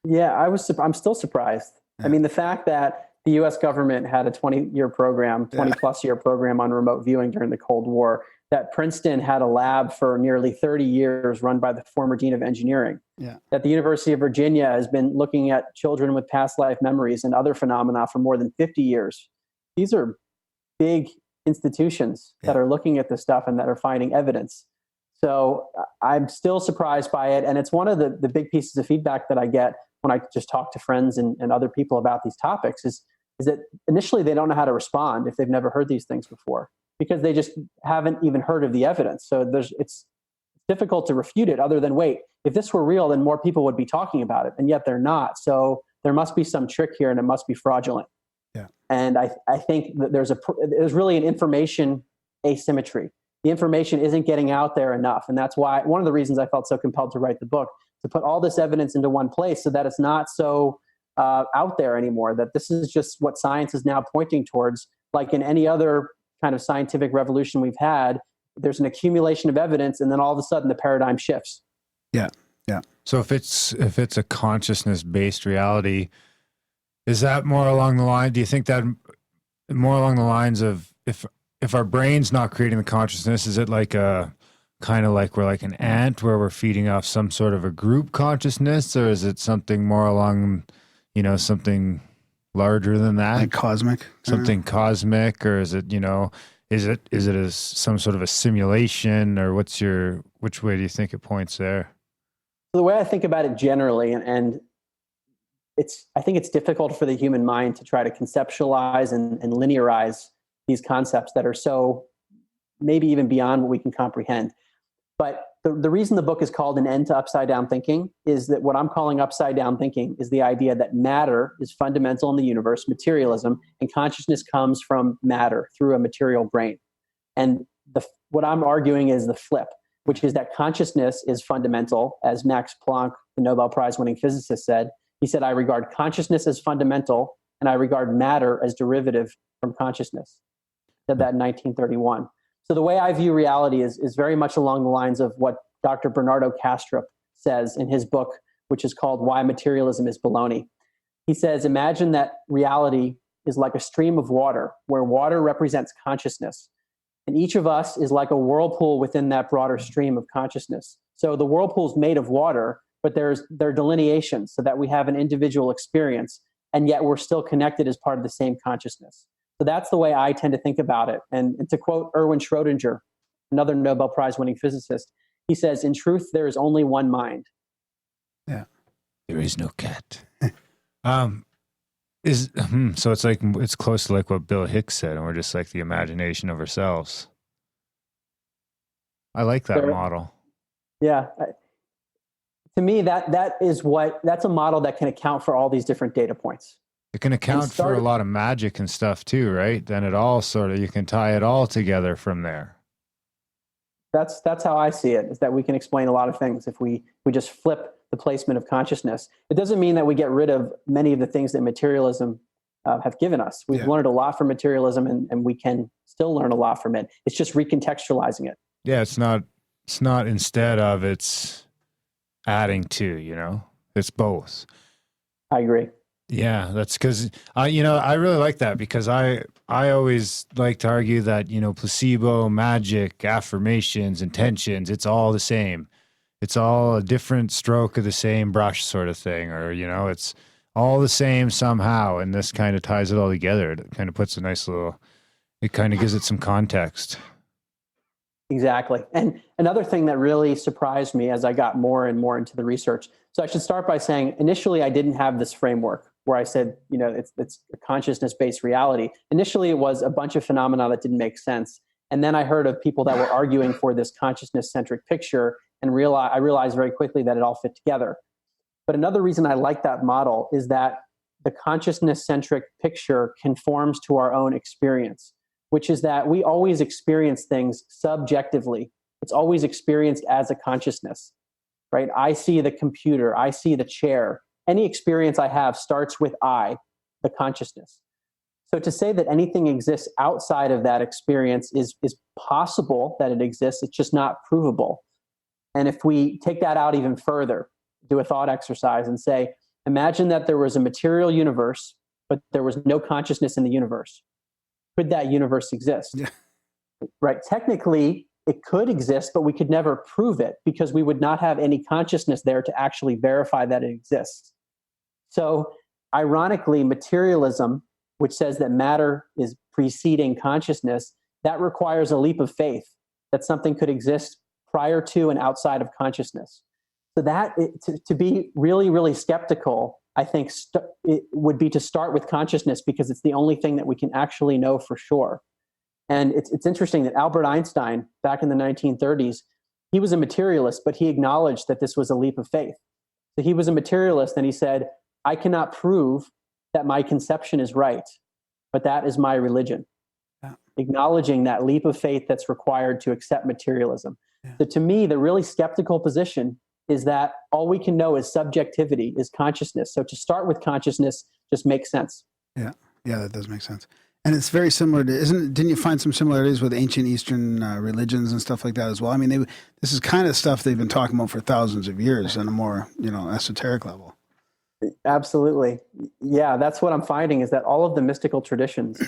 Yeah, I'm still surprised. Yeah. I mean, the fact that the U.S. government had a 20-year program, 20-plus year program on remote viewing during the Cold War, that Princeton had a lab for nearly 30 years run by the former dean of engineering, that the University of Virginia has been looking at children with past life memories and other phenomena for more than 50 years. These are big institutions that are looking at this stuff and that are finding evidence. So I'm still surprised by it. And it's one of the big pieces of feedback that I get when I just talk to friends and other people about these topics is that initially they don't know how to respond if they've never heard these things before, because they just haven't even heard of the evidence. So it's difficult to refute it, other than, wait, if this were real, then more people would be talking about it. And yet they're not. So there must be some trick here, and it must be fraudulent. Yeah. And I think that there's really an information asymmetry. The information isn't getting out there enough. And that's why one of the reasons I felt so compelled to write the book, to put all this evidence into one place so that it's not so out there anymore, that this is just what science is now pointing towards. Like in any other kind of scientific revolution we've had, there's an accumulation of evidence, and then all of a sudden the paradigm shifts. Yeah. Yeah. So if it's a consciousness-based reality, is that more along the line? Do you think that more along the lines of if our brain's not creating the consciousness, is it like a kind of like we're like an ant where we're feeding off some sort of a group consciousness, or is it something more along, something larger than that? Like cosmic? Something cosmic, or is it, is it some sort of a simulation, or which way do you think it points there? The way I think about it generally, and I think it's difficult for the human mind to try to conceptualize and linearize these concepts that are so maybe even beyond what we can comprehend. But the reason the book is called An End to Upside Down Thinking is that what I'm calling upside down thinking is the idea that matter is fundamental in the universe, materialism, and consciousness comes from matter through a material brain. And what I'm arguing is the flip, which is that consciousness is fundamental, as Max Planck, the Nobel Prize winning physicist, said. He said, I regard consciousness as fundamental, and I regard matter as derivative from consciousness. He said that in 1931. So the way I view reality is very much along the lines of what Dr. Bernardo Kastrup says in his book, which is called Why Materialism is Baloney. He says, imagine that reality is like a stream of water, where water represents consciousness. And each of us is like a whirlpool within that broader stream of consciousness. So the whirlpool is made of water, but there are delineations so that we have an individual experience, and yet we're still connected as part of the same consciousness. So that's the way I tend to think about it. And to quote Erwin Schrödinger, another Nobel Prize winning physicist, he says, in truth, there is only one mind. Yeah. There is no cat. So it's like, it's close to like what Bill Hicks said, and we're just like the imagination of ourselves. I like that model. Yeah. To me, that's a model that can account for all these different data points. It can account for a lot of magic and stuff too, right? Then it all you can tie it all together from there. That's how I see it, is that we can explain a lot of things if we just flip the placement of consciousness. It doesn't mean that we get rid of many of the things that materialism have given us. We've learned a lot from materialism, and we can still learn a lot from it. It's just recontextualizing it. Yeah, it's not instead of, it's adding to, it's both. I agree. Yeah, that's because I really like that, because I always like to argue that, placebo, magic, affirmations, intentions, it's all the same. It's all a different stroke of the same brush sort of thing, or, it's all the same somehow. And this kind of ties it all together. It kind of puts it kind of gives it some context. Exactly. And another thing that really surprised me as I got more and more into the research. So I should start by saying, initially, I didn't have this framework where I said, it's a consciousness-based reality. Initially, it was a bunch of phenomena that didn't make sense. And then I heard of people that were arguing for this consciousness-centric picture, and I realized very quickly that it all fit together. But another reason I like that model is that the consciousness-centric picture conforms to our own experience, which is that we always experience things subjectively. It's always experienced as a consciousness, right? I see the computer, I see the chair. Any experience I have starts with I, the consciousness. So to say that anything exists outside of that experience is possible that it exists, it's just not provable. And if we take that out even further, do a thought exercise and say, imagine that there was a material universe, but there was no consciousness in the universe. Could that universe exist? Yeah. Right. Technically, it could exist, but we could never prove it because we would not have any consciousness there to actually verify that it exists. So ironically, materialism, which says that matter is preceding consciousness, that requires a leap of faith that something could exist prior to and outside of consciousness. So that to be really, really skeptical, I think it would be to start with consciousness, because it's the only thing that we can actually know for sure. And it's interesting that Albert Einstein, back in the 1930s, he was a materialist, but he acknowledged that this was a leap of faith. So he was a materialist, and he said, I cannot prove that my conception is right, but that is my religion. Yeah. Acknowledging that leap of faith that's required to accept materialism. Yeah. So to me, the really skeptical position is that all we can know is subjectivity, is consciousness. So to start with consciousness just makes sense. Yeah, that does make sense. And it's very similar to, didn't you find some similarities with ancient Eastern religions and stuff like that as well? I mean, this is kind of stuff they've been talking about for thousands of years on a more, esoteric level. Absolutely. Yeah, that's what I'm finding, is that all of the mystical traditions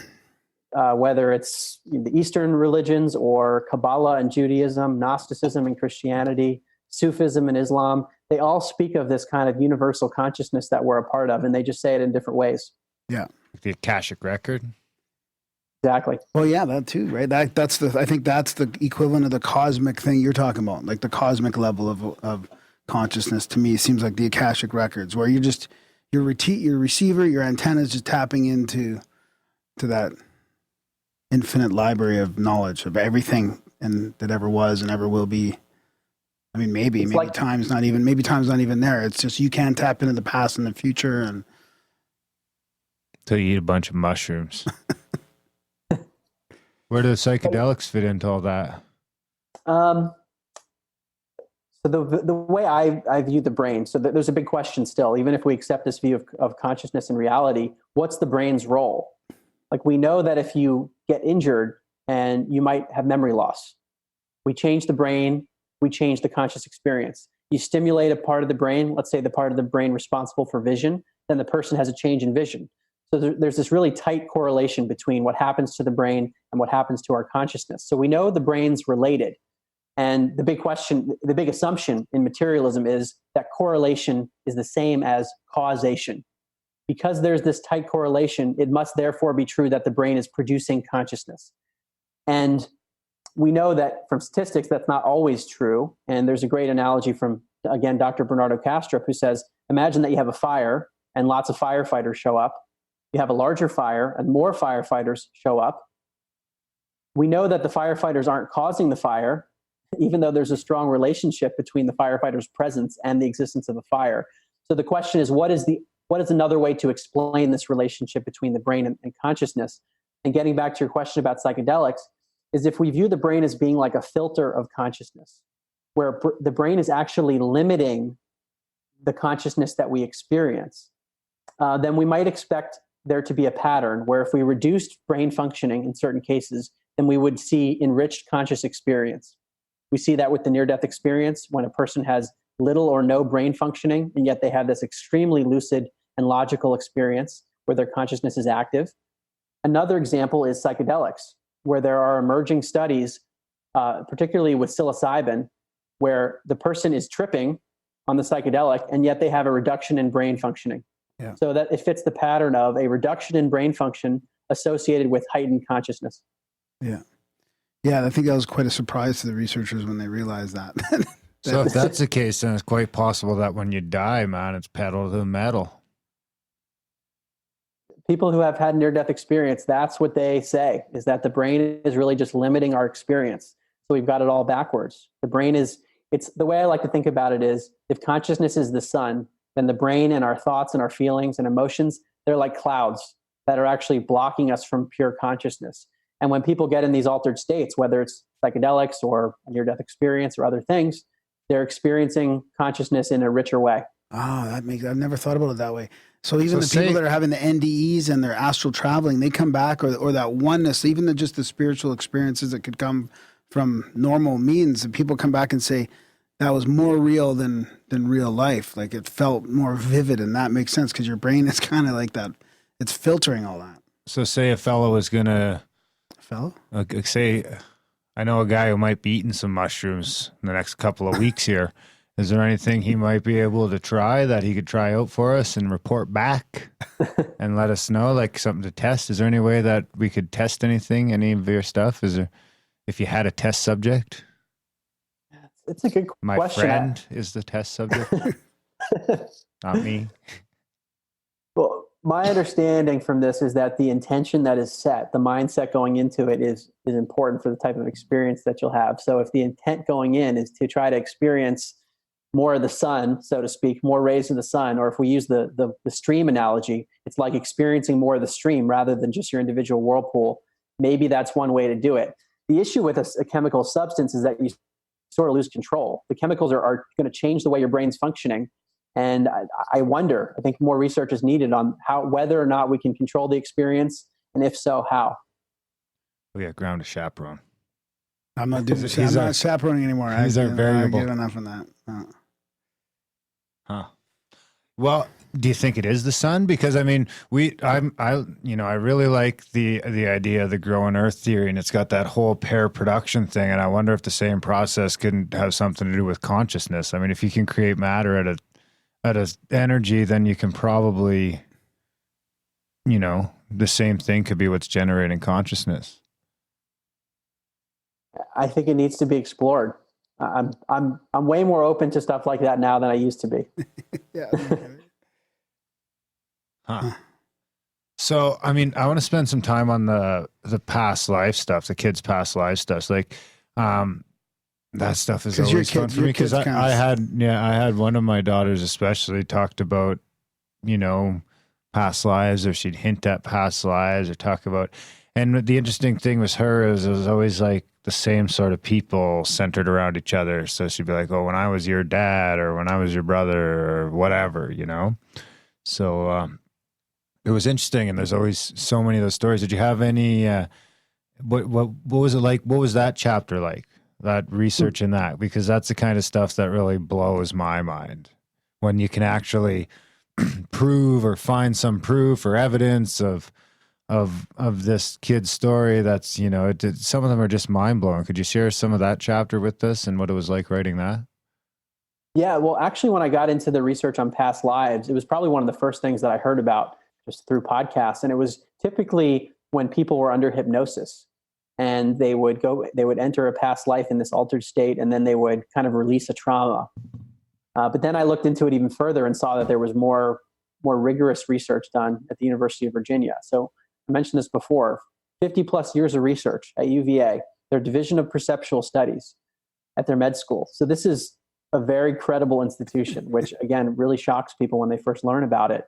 whether it's the Eastern religions or Kabbalah and Judaism, Gnosticism and Christianity, Sufism and Islam, they all speak of this kind of universal consciousness that we're a part of, and they just say it in different ways. Yeah. The Akashic record. Exactly. Well, yeah, that too, right? I think that's the equivalent of the cosmic thing you're talking about, like the cosmic level of consciousness. To me, seems like the Akashic records, where you're just your receiver, your antenna is just tapping into that infinite library of knowledge of everything and that ever was and ever will be. I mean, maybe time's not even there. It's just you can tap into the past and the future, and So you eat a bunch of mushrooms. Where do the psychedelics fit into all that? So the way I view the brain, so there's a big question still, even if we accept this view of consciousness and reality, what's the brain's role? Like, we know that if you get injured and you might have memory loss, we change the brain, we change the conscious experience. You stimulate a part of the brain, let's say the part of the brain responsible for vision, then the person has a change in vision. So there's this really tight correlation between what happens to the brain and what happens to our consciousness. So we know the brain's related. And the big assumption in materialism is that correlation is the same as causation. Because there's this tight correlation, it must therefore be true that the brain is producing consciousness. And we know that from statistics, that's not always true. And there's a great analogy from, again, Dr. Bernardo Kastrup, who says, imagine that you have a fire and lots of firefighters show up. You have a larger fire and more firefighters show up. We know that the firefighters aren't causing the fire, even though there's a strong relationship between the firefighter's presence and the existence of a fire. So the question is, what is another way to explain this relationship between the brain and consciousness? And getting back to your question about psychedelics, is if we view the brain as being like a filter of consciousness, where the brain is actually limiting the consciousness that we experience, then we might expect there to be a pattern where if we reduced brain functioning in certain cases, then we would see enriched conscious experience. We see that with the near-death experience when a person has little or no brain functioning, and yet they have this extremely lucid and logical experience where their consciousness is active. Another example is psychedelics, where there are emerging studies, particularly with psilocybin, where the person is tripping on the psychedelic, and yet they have a reduction in brain functioning. Yeah. So that it fits the pattern of a reduction in brain function associated with heightened consciousness. yeah. Yeah, I think that was quite a surprise to the researchers when they realized that. So if that's the case, then it's quite possible that when you die, man, it's pedal to the metal. People who have had near-death experience, that's what they say, is that the brain is really just limiting our experience. So we've got it all backwards. The brain it's the way I like to think about it is, if consciousness is the sun, then the brain and our thoughts and our feelings and emotions, they're like clouds that are actually blocking us from pure consciousness. And when people get in these altered states, whether it's psychedelics or a near-death experience or other things, they're experiencing consciousness in a richer way. Oh, I've never thought about it that way. So even the people that are having the NDEs and they're astral traveling, they come back, or that oneness, even just the spiritual experiences that could come from normal means, and people come back and say, that was more real than real life. Like, it felt more vivid, and that makes sense because your brain is kind of like that. It's filtering all that. So say a fellow is going to... say, I know a guy who might be eating some mushrooms in the next couple of weeks here. Is there anything he might be able to try that he could try out for us and report back and let us know, like something to test? Is there any way that we could test anything, any of your stuff? Is there, if you had a test subject? It's a good question. My friend is the test subject, not me. Well, my understanding from this is that the intention that is set, the mindset going into it is important for the type of experience that you'll have. So if the intent going in is to try to experience more of the sun, so to speak, more rays of the sun, or if we use the stream analogy, it's like experiencing more of the stream rather than just your individual whirlpool. Maybe that's one way to do it. The issue with a chemical substance is that you sort of lose control. The chemicals are going to change the way your brain's functioning. And I wonder, I think more research is needed on whether or not we can control the experience, and if so, how. We got ground to chaperone. I'm not doing I'm not chaperoning anymore. He's our variable. I get enough on that. Huh. Well, Do you think it is the sun? Because I mean, I really like the idea of the growing Earth theory, and it's got that whole pair production thing. And I wonder if the same process can have something to do with consciousness. I mean, if you can create matter at a energy, then you can probably, the same thing could be what's generating consciousness. I think it needs to be explored. I'm way more open to stuff like that now than I used to be. Yeah. Huh. So, I mean, I want to spend some time on the past life stuff, the kids' past life stuff. Like, that stuff is always fun for me because I had one of my daughters especially talked about, past lives, or she'd hint at past lives or talk about. And the interesting thing with her is it was always like the same sort of people centered around each other. So she'd be like, "Oh, when I was your dad, or when I was your brother, or whatever," So it was interesting, and there's always so many of those stories. Did you have any? What was it like? What was that chapter like? That research in that, because that's the kind of stuff that really blows my mind when you can actually prove or find some proof or evidence of this kid's story. That's some of them are just mind blowing. Could you share some of that chapter with us and what it was like writing that? Yeah, well, actually, when I got into the research on past lives, it was probably one of the first things that I heard about just through podcasts. And it was typically when people were under hypnosis and they would enter a past life in this altered state, and then they would kind of release a trauma. But then I looked into it even further and saw that there was more rigorous research done at the University of Virginia. So I mentioned this before, 50 plus years of research at UVA, their Division of Perceptual Studies at their med school. So this is a very credible institution, which again really shocks people when they first learn about it.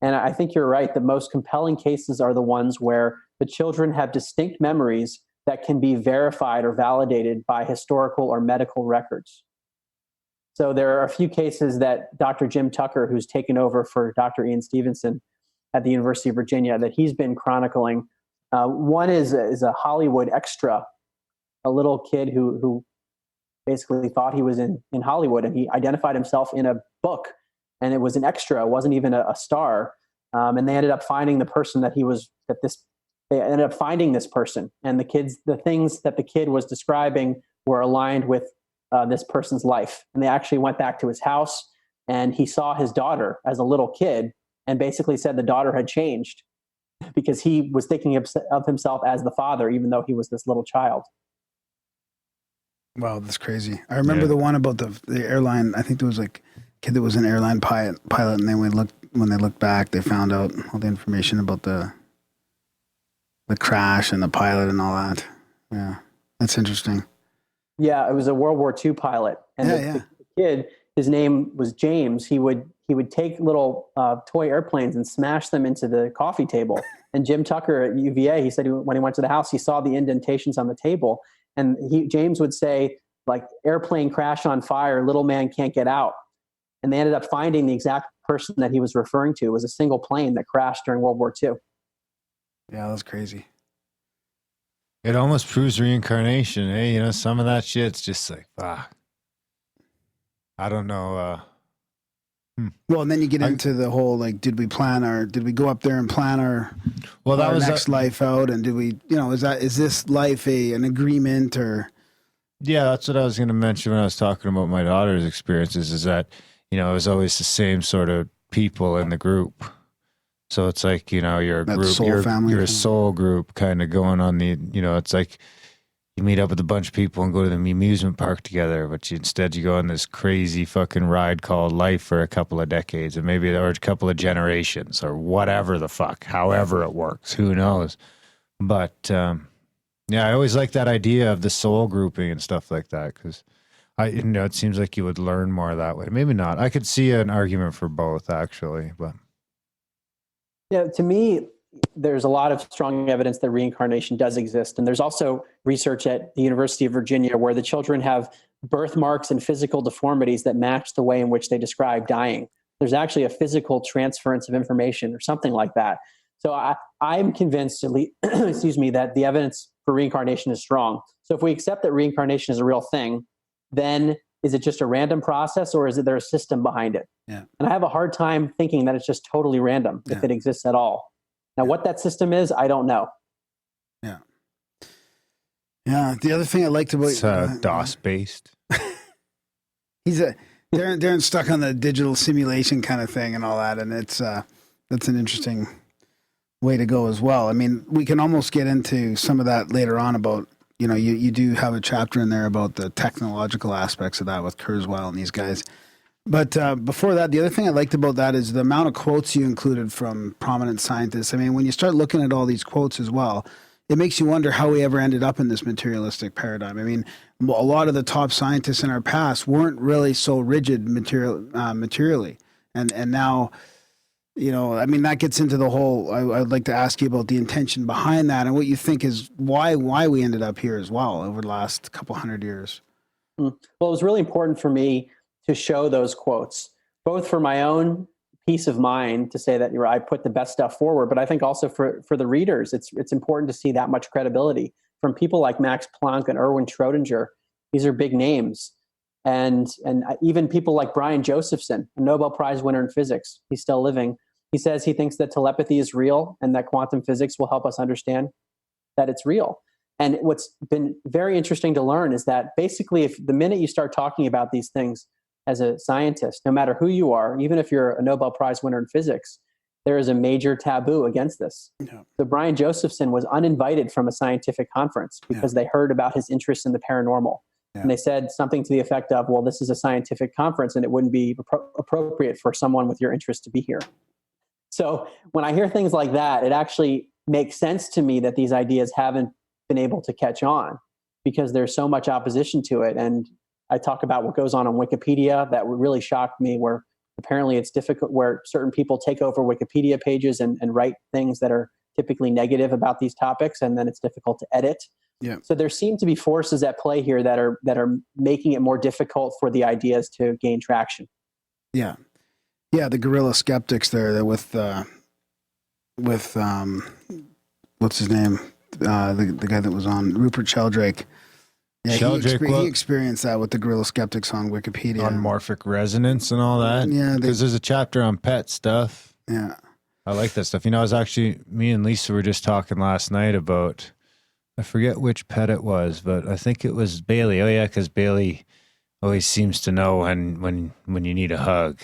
And I think you're right. The most compelling cases are the ones where the children have distinct memories that can be verified or validated by historical or medical records. So there are a few cases that Dr. Jim Tucker, who's taken over for Dr. Ian Stevenson at the University of Virginia, that he's been chronicling. One is a Hollywood extra, a little kid who basically thought he was in Hollywood, and he identified himself in a book, and it was an extra. It wasn't even a star. And they ended up finding the person they ended up finding this person, and the things that the kid was describing were aligned with this person's life. And they actually went back to his house, and he saw his daughter as a little kid and basically said the daughter had changed because he was thinking of himself as the father, even though he was this little child. Wow, that's crazy. I remember the one about the airline. I think there was like a kid that was an airline pilot, and then when they looked back, they found out all the information about the crash and the pilot and all that. Yeah, that's interesting. Yeah, it was a World War II pilot, and the kid, his name was James. He would take little toy airplanes and smash them into the coffee table. And Jim Tucker at UVA, he said when he went to the house, he saw the indentations on the table. And James would say, like, airplane crash on fire, little man can't get out. And they ended up finding the exact person that he was referring to. It was a single plane that crashed during World War II. Yeah, that's crazy. It almost proves reincarnation. Hey, some of that shit's just like, I don't know. Well, and then you get into the whole, like, did we go up there and plan our next life out? And did we, is this life an agreement or? Yeah, that's what I was going to mention when I was talking about my daughter's experiences, is that, it was always the same sort of people in the group. So it's like, you're a group, you're a soul group kind of going on it's like you meet up with a bunch of people and go to the amusement park together, but instead you go on this crazy fucking ride called life for a couple of decades, or a couple of generations, or whatever the fuck, however it works, who knows. But I always like that idea of the soul grouping and stuff like that, because it seems like you would learn more that way. Maybe not. I could see an argument for both, actually, but. Yeah, to me, there's a lot of strong evidence that reincarnation does exist. And there's also research at the University of Virginia where the children have birthmarks and physical deformities that match the way in which they describe dying. There's actually a physical transference of information or something like that. So I'm convinced, that the evidence for reincarnation is strong. So if we accept that reincarnation is a real thing, then Is it just a random process, or is there a system behind it? Yeah. And I have a hard time thinking that it's just totally random if it exists at all. Now, what that system is, I don't know. Yeah. Yeah. The other thing I liked about It's DOS based. Darren's stuck on the digital simulation kind of thing and all that, and it's that's an interesting way to go as well. I mean, we can almost get into some of that later on about, you know, you do have a chapter in there about the technological aspects of that with Kurzweil and these guys. But before that, the other thing I liked about that is the amount of quotes you included from prominent scientists. I mean, when you start looking at all these quotes as well, it makes you wonder how we ever ended up in this materialistic paradigm. I mean, a lot of the top scientists in our past weren't really so rigid materially. And now, you know, I mean, that gets into the whole, I'd like to ask you about the intention behind that and what you think is why we ended up here as well over the last couple hundred years. Well, it was really important for me to show those quotes, both for my own peace of mind to say that I put the best stuff forward, but I think also for the readers, it's important to see that much credibility from people like Max Planck and Erwin Schrödinger. These are big names. And even people like Brian Josephson, a Nobel Prize winner in physics. He's still living. He says he thinks that telepathy is real and that quantum physics will help us understand that it's real. And what's been very interesting to learn is that basically, if the minute you start talking about these things as a scientist, no matter who you are, even if you're a Nobel Prize winner in physics, there is a major taboo against this. Yeah. So Brian Josephson was uninvited from a scientific conference because they heard about his interest in the paranormal. Yeah. And they said something to the effect of, well, this is a scientific conference and it wouldn't be appropriate for someone with your interest to be here. So when I hear things like that, it actually makes sense to me that these ideas haven't been able to catch on because there's so much opposition to it. And I talk about what goes on Wikipedia that really shocked me, where apparently it's difficult, where certain people take over Wikipedia pages and write things that are typically negative about these topics, and then it's difficult to edit. Yeah. So there seem to be forces at play here that are making it more difficult for the ideas to gain traction. Yeah. Yeah, the guerrilla skeptics there with what's his name? The guy that was on, Rupert Sheldrake. Yeah, he experienced that with the guerrilla skeptics on Wikipedia. On morphic resonance and all that. Yeah. Because there's a chapter on pet stuff. Yeah. I like that stuff. You know, me and Lisa were just talking last night about, I forget which pet it was, but I think it was Bailey. Oh yeah, because Bailey always seems to know when you need a hug.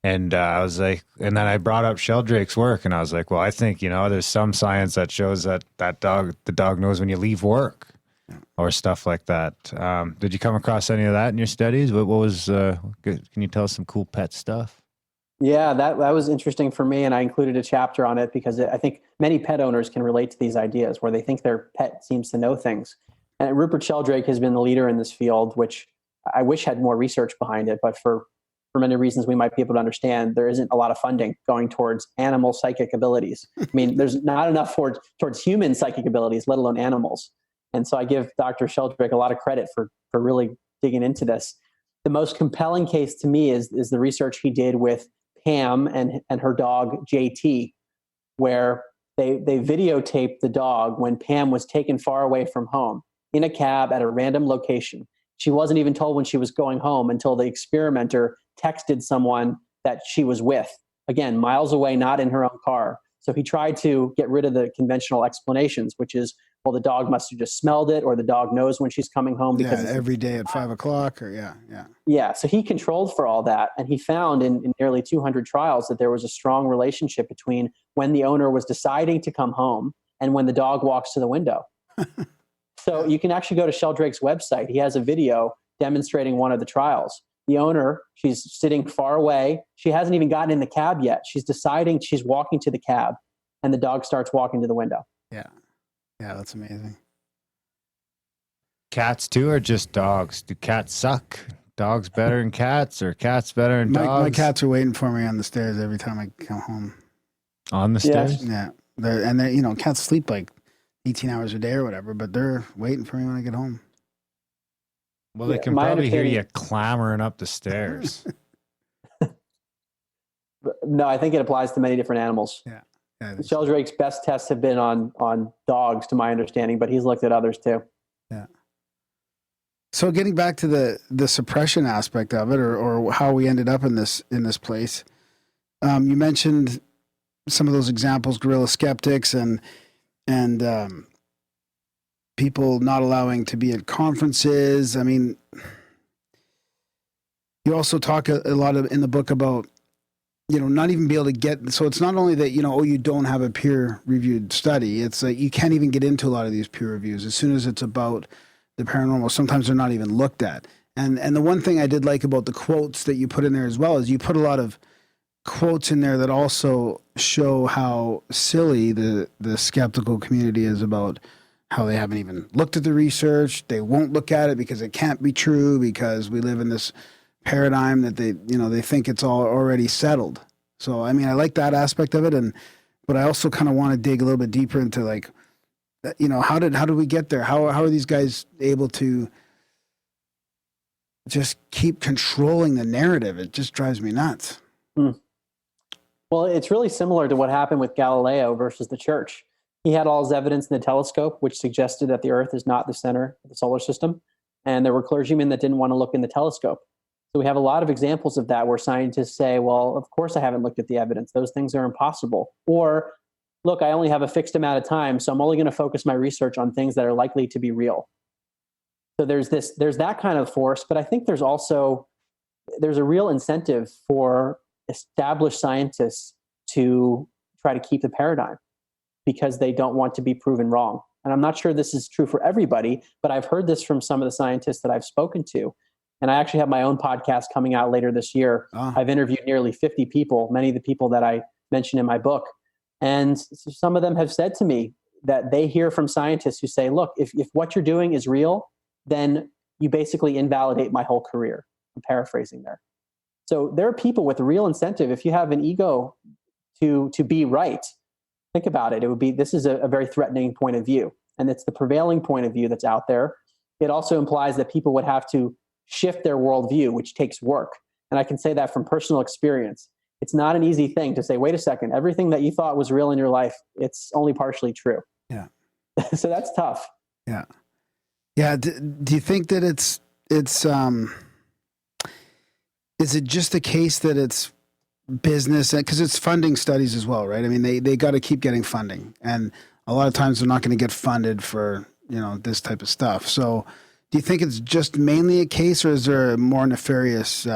And I was like, and then I brought up Sheldrake's work, and I was like, well, I think, you know, there's some science that shows that the dog knows when you leave work. Or stuff like that. Did you come across any of that in your studies? What was? Can you tell us some cool pet stuff? Yeah, that was interesting for me, and I included a chapter on it because I think many pet owners can relate to these ideas where they think their pet seems to know things. And Rupert Sheldrake has been the leader in this field, which I wish had more research behind it, but for many reasons we might be able to understand, there isn't a lot of funding going towards animal psychic abilities. I mean, there's not enough towards human psychic abilities, let alone animals. And so I give Dr. Sheldrake a lot of credit for really digging into this. The most compelling case to me is the research he did with Pam and her dog JT, where they videotaped the dog when Pam was taken far away from home in a cab at a random location. She wasn't even told when she was going home until the experimenter texted someone that she was with. Again, miles away, not in her own car. So he tried to get rid of the conventional explanations, which is, well, the dog must have just smelled it, or the dog knows when she's coming home because every day at 5 o'clock, or yeah. Yeah. So he controlled for all that, and he found in nearly 200 trials that there was a strong relationship between when the owner was deciding to come home and when the dog walks to the window. So you can actually go to Sheldrake's website. He has a video demonstrating one of the trials. The owner, she's sitting far away. She hasn't even gotten in the cab yet. She's deciding she's walking to the cab, and the dog starts walking to the window. Yeah. Yeah, that's amazing. Cats too, or just dogs? Do cats suck? Dogs better than cats, or cats better than dogs? My cats are waiting for me on the stairs every time I come home. On the stairs? Yeah. They're you know, cats sleep like 18 hours a day or whatever, but they're waiting for me when I get home. Well, they can probably hear you clamoring up the stairs. No, I think it applies to many different animals. Yeah. Sheldrake's best tests have been on dogs, to my understanding, but he's looked at others too. Yeah. So getting back to the suppression aspect of it, or how we ended up in this place, you mentioned some of those examples, guerrilla skeptics and people not allowing to be at conferences. I mean, you also talk a lot in the book about, not even be able to get, so it's not only that, you don't have a peer-reviewed study, it's like you can't even get into a lot of these peer reviews. As soon as it's about the paranormal, sometimes they're not even looked at. And the one thing I did like about the quotes that you put in there as well is you put a lot of quotes in there that also show how silly the skeptical community is about how they haven't even looked at the research. They won't look at it because it can't be true, because we live in this paradigm that they think it's all already settled. So, I mean, I like that aspect of it. But I also kind of want to dig a little bit deeper into, like, how did we get there? How are these guys able to just keep controlling the narrative? It just drives me nuts. Well, it's really similar to what happened with Galileo versus the church. He had all his evidence in the telescope, which suggested that the Earth is not the center of the solar system. And there were clergymen that didn't want to look in the telescope. So we have a lot of examples of that where scientists say, well, of course I haven't looked at the evidence. Those things are impossible. Or, look, I only have a fixed amount of time, so I'm only going to focus my research on things that are likely to be real. So there's that kind of force, but I think there's a real incentive for established scientists to try to keep the paradigm because they don't want to be proven wrong. And I'm not sure this is true for everybody, but I've heard this from some of the scientists that I've spoken to. And I actually have my own podcast coming out later this year. I've interviewed nearly 50 people, many of the people that I mentioned in my book. And some of them have said to me that they hear from scientists who say, look, if what you're doing is real, then you basically invalidate my whole career. I'm paraphrasing there. So there are people with real incentive. If you have an ego to be right, think about it. This is a very threatening point of view. And it's the prevailing point of view that's out there. It also implies that people would have to shift their worldview, which takes work. And I can say that from personal experience. It's not an easy thing to say, wait a second, everything that you thought was real in your life, it's only partially true. Yeah. So that's tough. Yeah. Yeah. Do you think that it's is it just the case that it's business? Because it's funding studies as well, right? I mean, they got to keep getting funding. And a lot of times they're not going to get funded for, this type of stuff. So do you think it's just mainly a case, or is there a more nefarious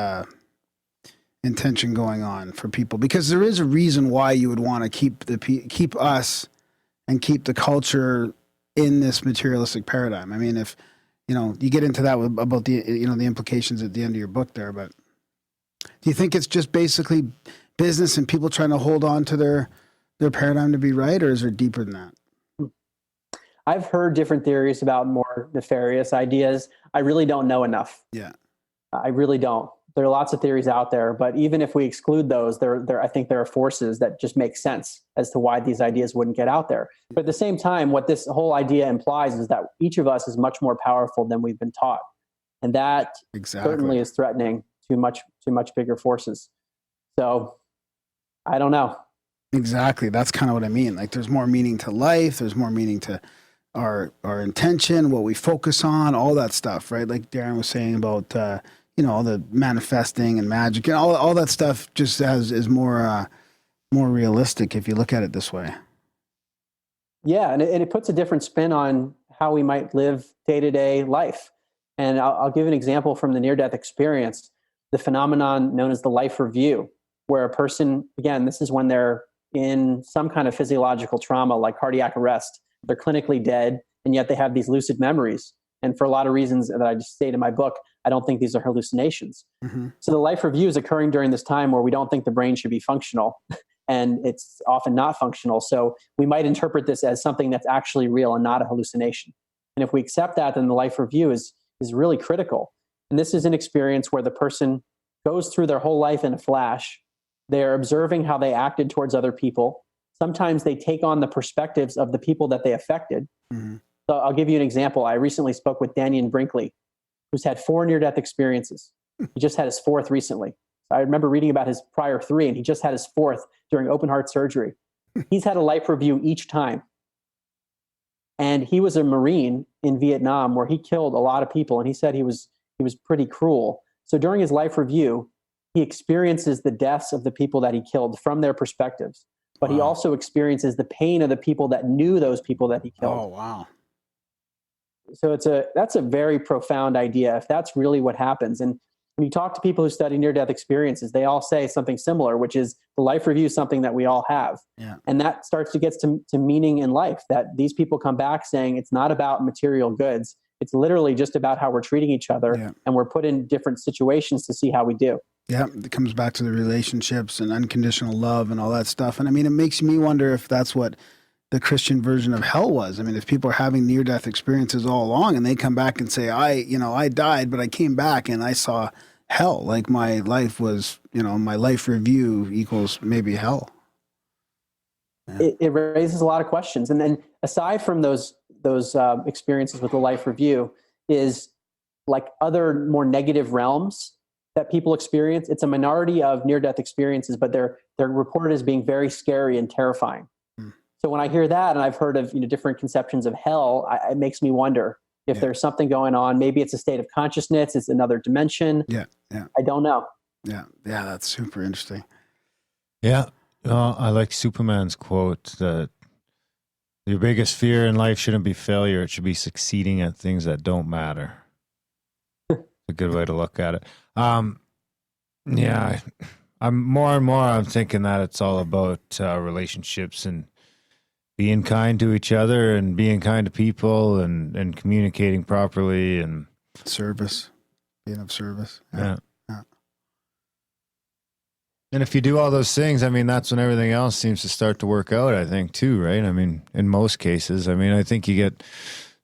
intention going on for people? Because there is a reason why you would want to keep us and keep the culture in this materialistic paradigm. I mean, if you get into that about the the implications at the end of your book there, but do you think it's just basically business and people trying to hold on to their paradigm to be right, or is there deeper than that? I've heard different theories about more nefarious ideas. I really don't know enough. Yeah. I really don't. There are lots of theories out there, but even if we exclude those, I think there are forces that just make sense as to why these ideas wouldn't get out there. But at the same time, what this whole idea implies is that each of us is much more powerful than we've been taught. And that certainly is threatening to much bigger forces. So I don't know. Exactly. That's kind of what I mean. Like, there's more meaning to life. There's more meaning to our intention, what we focus on, all that stuff, right? Like Darren was saying about, all the manifesting and magic and all that stuff just is more realistic if you look at it this way. Yeah. And it puts a different spin on how we might live day-to-day life. And I'll give an example from the near-death experience, the phenomenon known as the life review, where a person, again, this is when they're in some kind of physiological trauma like cardiac arrest. They're clinically dead, and yet they have these lucid memories. And for a lot of reasons that I just state in my book, I don't think these are hallucinations. Mm-hmm. So the life review is occurring during this time where we don't think the brain should be functional, and it's often not functional. So we might interpret this as something that's actually real and not a hallucination. And if we accept that, then the life review is really critical. And this is an experience where the person goes through their whole life in a flash. They're observing how they acted towards other people. Sometimes they take on the perspectives of the people that they affected. Mm-hmm. So I'll give you an example. I recently spoke with Daniel Brinkley, who's had 4 near-death experiences. He just had his 4th recently. I remember reading about his prior 3, and he just had his 4th during open heart surgery. He's had a life review each time. And he was a Marine in Vietnam where he killed a lot of people. And he said he was pretty cruel. So during his life review, he experiences the deaths of the people that he killed from their perspectives. But he also experiences the pain of the people that knew those people that he killed. Oh, wow. So that's a very profound idea, if that's really what happens. And when you talk to people who study near-death experiences, they all say something similar, which is the life review is something that we all have. Yeah. And that starts to get to meaning in life, that these people come back saying it's not about material goods. It's literally just about how we're treating each other, and we're put in different situations to see how we do. Yeah, it comes back to the relationships and unconditional love and all that stuff. And I mean, it makes me wonder if that's what the Christian version of hell was. I mean, if people are having near-death experiences all along and they come back and say, I died, but I came back and I saw hell. Like my life was, my life review equals maybe hell. Yeah. It raises a lot of questions. And then aside from those experiences with the life review is like other more negative realms that people experience. It's a minority of near-death experiences, but they're reported as being very scary and terrifying. So when I hear that, and I've heard of different conceptions of hell, it makes me wonder if there's something going on. Maybe it's a state of consciousness. It's another dimension. Yeah. I don't know. Yeah, that's super interesting. Yeah. I like Superman's quote that your biggest fear in life shouldn't be failure. It should be succeeding at things that don't matter. A good way to look at it. Yeah, I'm more and more, I'm thinking that it's all about relationships and being kind to each other and being kind to people and communicating properly and service, being of service. Yeah. And if you do all those things, I mean, that's when everything else seems to start to work out, I think, too, right? I mean, in most cases. I mean, I think you get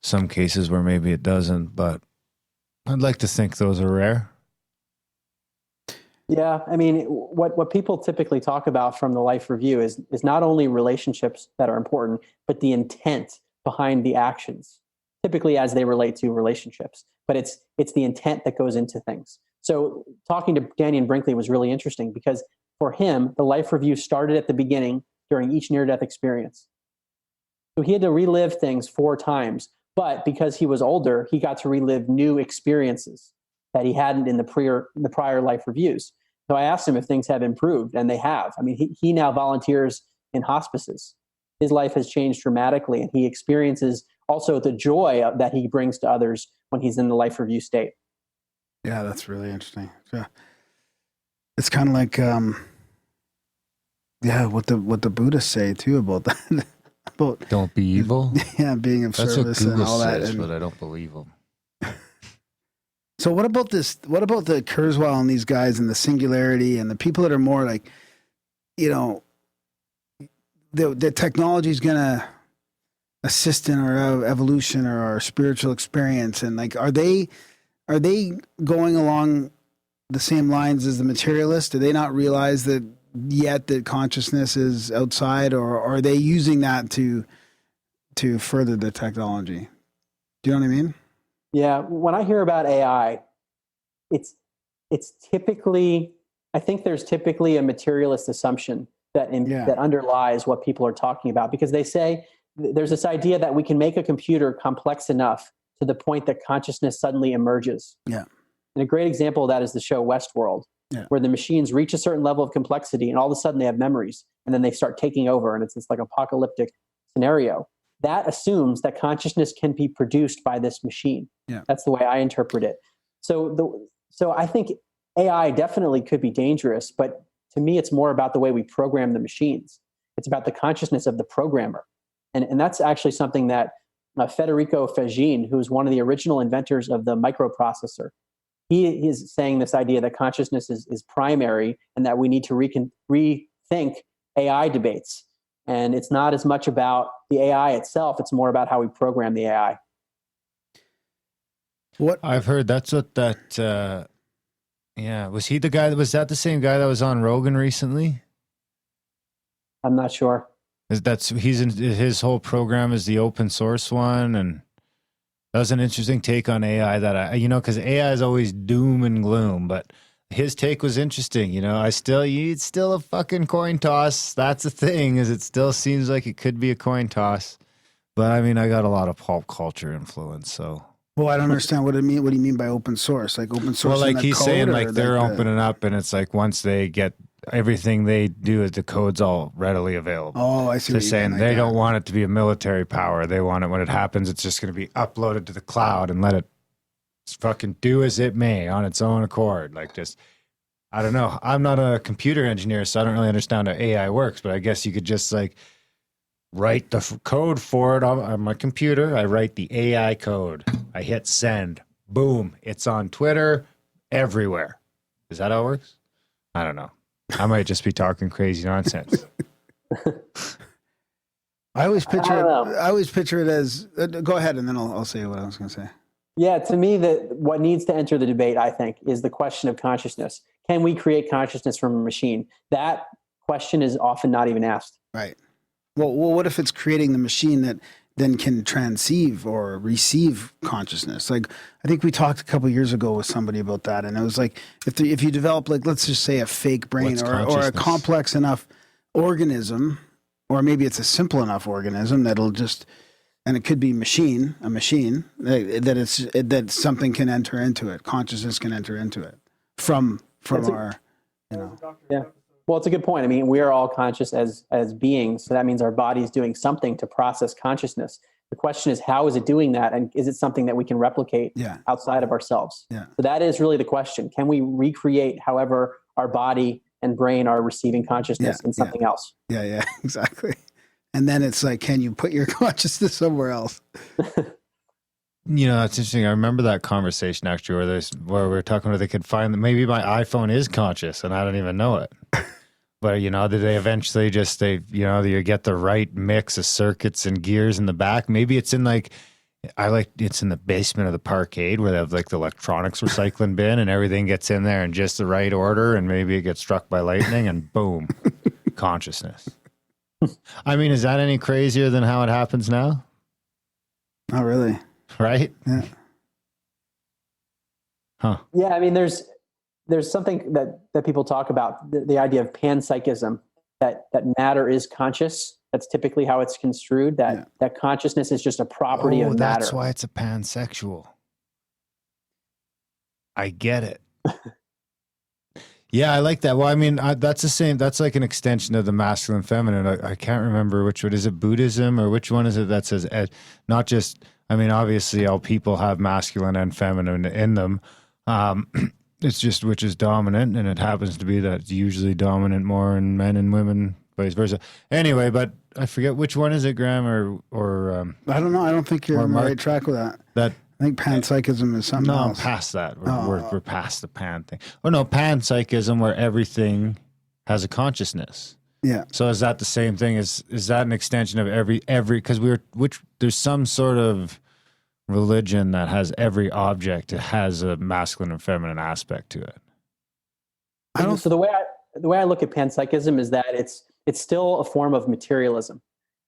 some cases where maybe it doesn't, but I'd like to think those are rare. Yeah, I mean, what people typically talk about from the life review is not only relationships that are important, but the intent behind the actions, typically as they relate to relationships. But it's the intent that goes into things. So talking to Danny Brinkley was really interesting because for him, the life review started at the beginning during each near-death experience. So he had to relive things 4 times, but because he was older, he got to relive new experiences that he hadn't in the prior life reviews. So I asked him if things have improved, and they have. I mean, he now volunteers in hospices. His life has changed dramatically, and he experiences also the joy that he brings to others when he's in the life review state. Yeah, that's really interesting. Yeah, it's kind of like, what the Buddhists say too about that. About don't be evil. Yeah, being of that's service what Google and all that. says, but I don't believe them. So what about this? What about the Kurzweil and these guys and the singularity and the people that are more like, the technology is gonna assist in our evolution or our spiritual experience, and like, are they going along the same lines as the materialists? Do they not realize that yet that consciousness is outside, or are they using that to further the technology? Do you know what I mean? Yeah, when I hear about AI, it's typically, I think there's typically a materialist assumption that underlies what people are talking about, because they say there's this idea that we can make a computer complex enough to the point that consciousness suddenly emerges. Yeah. And a great example of that is the show Westworld, where the machines reach a certain level of complexity and all of a sudden they have memories and then they start taking over, and it's this like apocalyptic scenario. That assumes that consciousness can be produced by this machine. Yeah. That's the way I interpret it. So I think AI definitely could be dangerous, but to me, it's more about the way we program the machines. It's about the consciousness of the programmer. And that's actually something that Federico Fagin, who is one of the original inventors of the microprocessor, he is saying this idea that consciousness is primary and that we need to rethink AI debates. And it's not as much about the AI itself, it's more about how we program the AI. What I've heard, that's what that, was he the guy, was that the same guy that was on Rogan recently? I'm not sure. His whole program is the open source one, and that was an interesting take on AI that because AI is always doom and gloom, but his take was interesting. It's still a fucking coin toss. That's the thing, is it still seems like it could be a coin toss, But I mean, I got a lot of pop culture influence, so. Well, I don't understand what it mean. What do you mean by open source? Like open source? Well, like he's saying, like they're like opening up, and it's like once they get everything they do, the code's all readily available. Oh, I see. They're what saying like they that. don't want it to be a military power. They want it when it happens, it's just going to be uploaded to the cloud and let it fucking do as it may on its own accord. Like just, I don't know. I'm not a computer engineer, so I don't really understand how AI works. But I guess you could just like write the code for it on my computer. I write the AI code. I hit send. Boom. It's on Twitter, everywhere. Is that how it works? I don't know. I might just be talking crazy nonsense. I always picture I don't it. know. I always picture it as. Go ahead, and then I'll say what I was going to say. Yeah, to me, what needs to enter the debate, I think, is the question of consciousness. Can we create consciousness from a machine? That question is often not even asked. Right. Well, what if it's creating the machine that then can transceive or receive consciousness? Like, I think we talked a couple of years ago with somebody about that, and it was like, if you develop, like, let's just say a fake brain What's or a consciousness? complex enough organism, or maybe it's a simple enough organism that'll just, and it could be a machine that something can enter into it, consciousness can enter into it from our, you know. Yeah. Well, it's a good point. I mean, we are all conscious as beings, so that means our body is doing something to process consciousness. The question is, how is it doing that, and is it something that we can replicate outside of ourselves? Yeah. So that is really the question. Can we recreate however our body and brain are receiving consciousness in something else? Yeah, exactly. And then it's like, can you put your consciousness somewhere else? You know, that's interesting. I remember that conversation actually where we were talking where they could find that maybe my iPhone is conscious and I don't even know it. But, you know, did they eventually you get the right mix of circuits and gears in the back? Maybe it's in it's in the basement of the parkade where they have like the electronics recycling bin and everything gets in there in just the right order and maybe it gets struck by lightning and boom, consciousness. I mean, is that any crazier than how it happens now? Not really. Right? Yeah. Huh. Yeah, I mean, there's something that people talk about, the idea of panpsychism, that matter is conscious. That's typically how it's construed, that consciousness is just a property of matter. That's why it's a pansexual. I get it. Yeah, I like that. Well, I mean, that's the same. That's like an extension of the masculine feminine. I can't remember which one. Is it Buddhism or which one is it that says not just, I mean, obviously all people have masculine and feminine in them. It's just which is dominant, and it happens to be that it's usually dominant more in men and women, vice versa. Anyway, but I forget which one is it, Graham, or I don't know. I don't think you're on the right track with that. I think panpsychism is something else. No, past that. We're past the pan thing. Oh no, panpsychism where everything has a consciousness. Yeah. So is that the same thing? Is that an extension of every because there's some sort of religion that has every object, it has a masculine and feminine aspect to it. So the way I look at panpsychism is that it's still a form of materialism,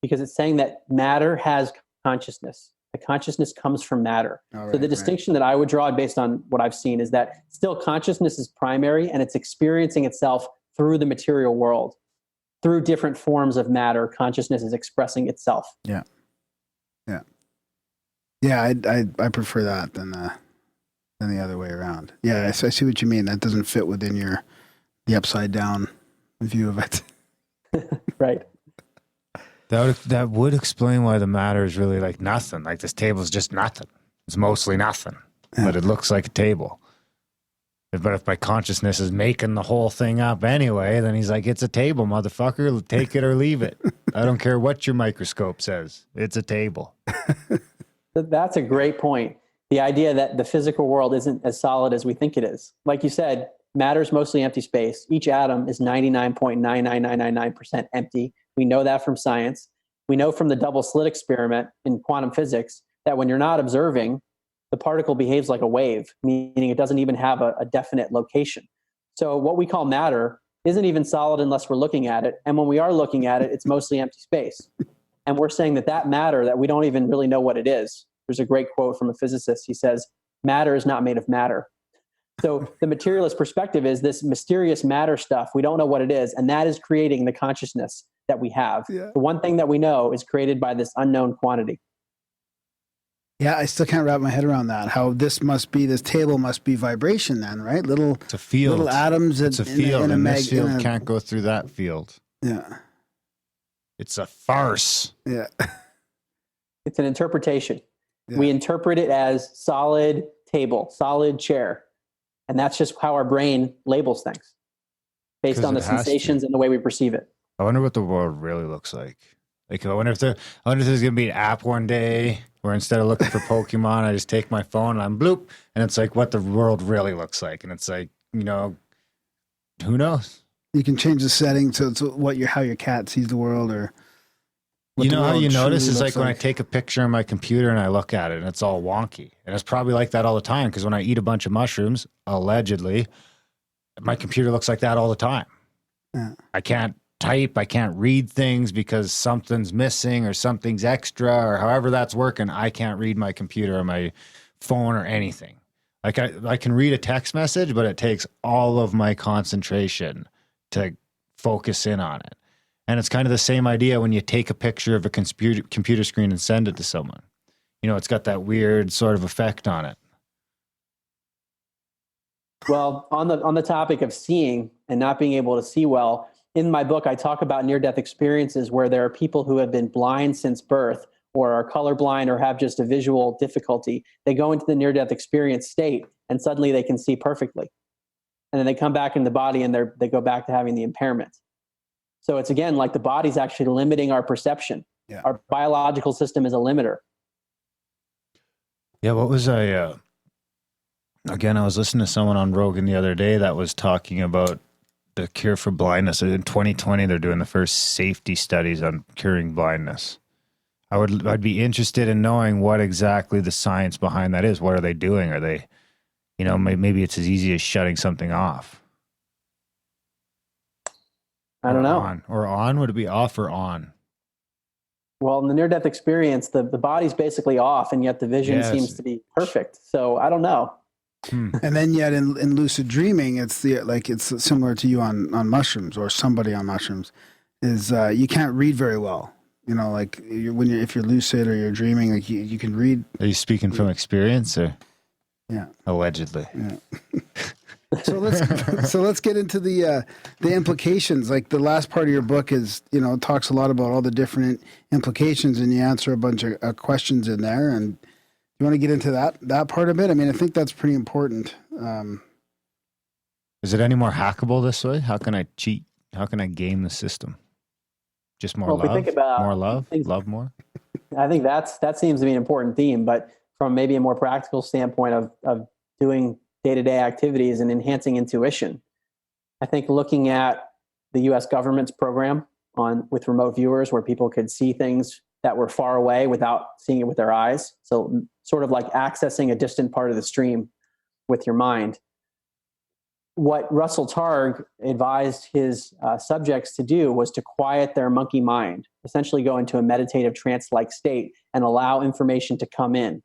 because it's saying that matter has consciousness. The consciousness comes from matter. So the distinction that I would draw based on what I've seen is that still consciousness is primary and it's experiencing itself through the material world. Through different forms of matter, consciousness is expressing itself. Yeah. I prefer that than the other way around. Yeah, I see what you mean. That doesn't fit within the upside down view of it. Right. That would explain why the matter is really like nothing. Like this table is just nothing. It's mostly nothing, but it looks like a table. But if my consciousness is making the whole thing up anyway, then he's like, it's a table, motherfucker. Take it or leave it. I don't care what your microscope says. It's a table. That's a great point. The idea that the physical world isn't as solid as we think it is. Like you said, matter is mostly empty space. Each atom is 99.99999% empty. We know that from science. We know from the double slit experiment in quantum physics that when you're not observing, the particle behaves like a wave, meaning it doesn't even have a definite location. So what we call matter isn't even solid unless we're looking at it. And when we are looking at it, it's mostly empty space. And we're saying that matter, that we don't even really know what it is. There's a great quote from a physicist. He says, matter is not made of matter. So the materialist perspective is this mysterious matter stuff. We don't know what it is. And that is creating the consciousness that we have. Yeah. The one thing that we know is created by this unknown quantity. Yeah, I still can't wrap my head around that. How this table must be vibration then, right? It's a field. Little atoms. It's a field, and this field can't go through that field. Yeah. It's a farce. Yeah. It's an interpretation. Yeah. We interpret it as solid table, solid chair. And that's just how our brain labels things based on the sensations and the way we perceive it. I wonder what the world really looks like. Like, I wonder if there's going to be an app one day where instead of looking for Pokemon, I just take my phone and I'm bloop, and it's like what the world really looks like. And it's like, you know, who knows? You can change the setting to how your cat sees the world, or you know how you notice is like when I take a picture on my computer and I look at it and it's all wonky. And it's probably like that all the time because when I eat a bunch of mushrooms, allegedly, my computer looks like that all the time. Yeah. I can't type, I can't read things because something's missing or something's extra or however that's working. I can't read my computer or my phone or anything. Like I can read a text message, but it takes all of my concentration to focus in on it. And it's kind of the same idea when you take a picture of a computer screen and send it to someone. You know, it's got that weird sort of effect on it. Well, on the topic of seeing and not being able to see well, in my book, I talk about near-death experiences where there are people who have been blind since birth or are colorblind or have just a visual difficulty. They go into the near-death experience state and suddenly they can see perfectly. And then they come back in the body and they go back to having the impairment. So it's again, like the body's actually limiting our perception. Yeah. Our biological system is a limiter. Yeah, what was again, I was listening to someone on Rogan the other day that was talking about the cure for blindness. In 2020, they're doing the first safety studies on curing blindness. I'd be interested in knowing what exactly the science behind that is. What are they doing? Are they, you know, maybe it's as easy as shutting something off. I don't know. Or on? Would it be off or on? Well, in the near-death experience, the body's basically off, and yet the vision seems to be perfect. So I don't know. And then yet in lucid dreaming, it's similar to you on mushrooms or somebody on mushrooms, is you can't read very well. You know, like if you're lucid or you're dreaming, like you can read. Are you speaking from experience or? Yeah. Allegedly. Yeah. So let's get into the implications. Like the last part of your book is, you know, talks a lot about all the different implications, and you answer a bunch of questions in there. And you want to get into that part of it? I mean, I think that's pretty important. Is it any more hackable this way? How can I cheat? How can I game the system? Just more love? Think about more love? Love more? I think that seems to be an important theme, but from maybe a more practical standpoint of doing day-to-day activities and enhancing intuition. I think looking at the U.S. government's program with remote viewers where people could see things that were far away without seeing it with their eyes. So sort of like accessing a distant part of the stream with your mind. What Russell Targ advised his subjects to do was to quiet their monkey mind, essentially go into a meditative trance-like state and allow information to come in.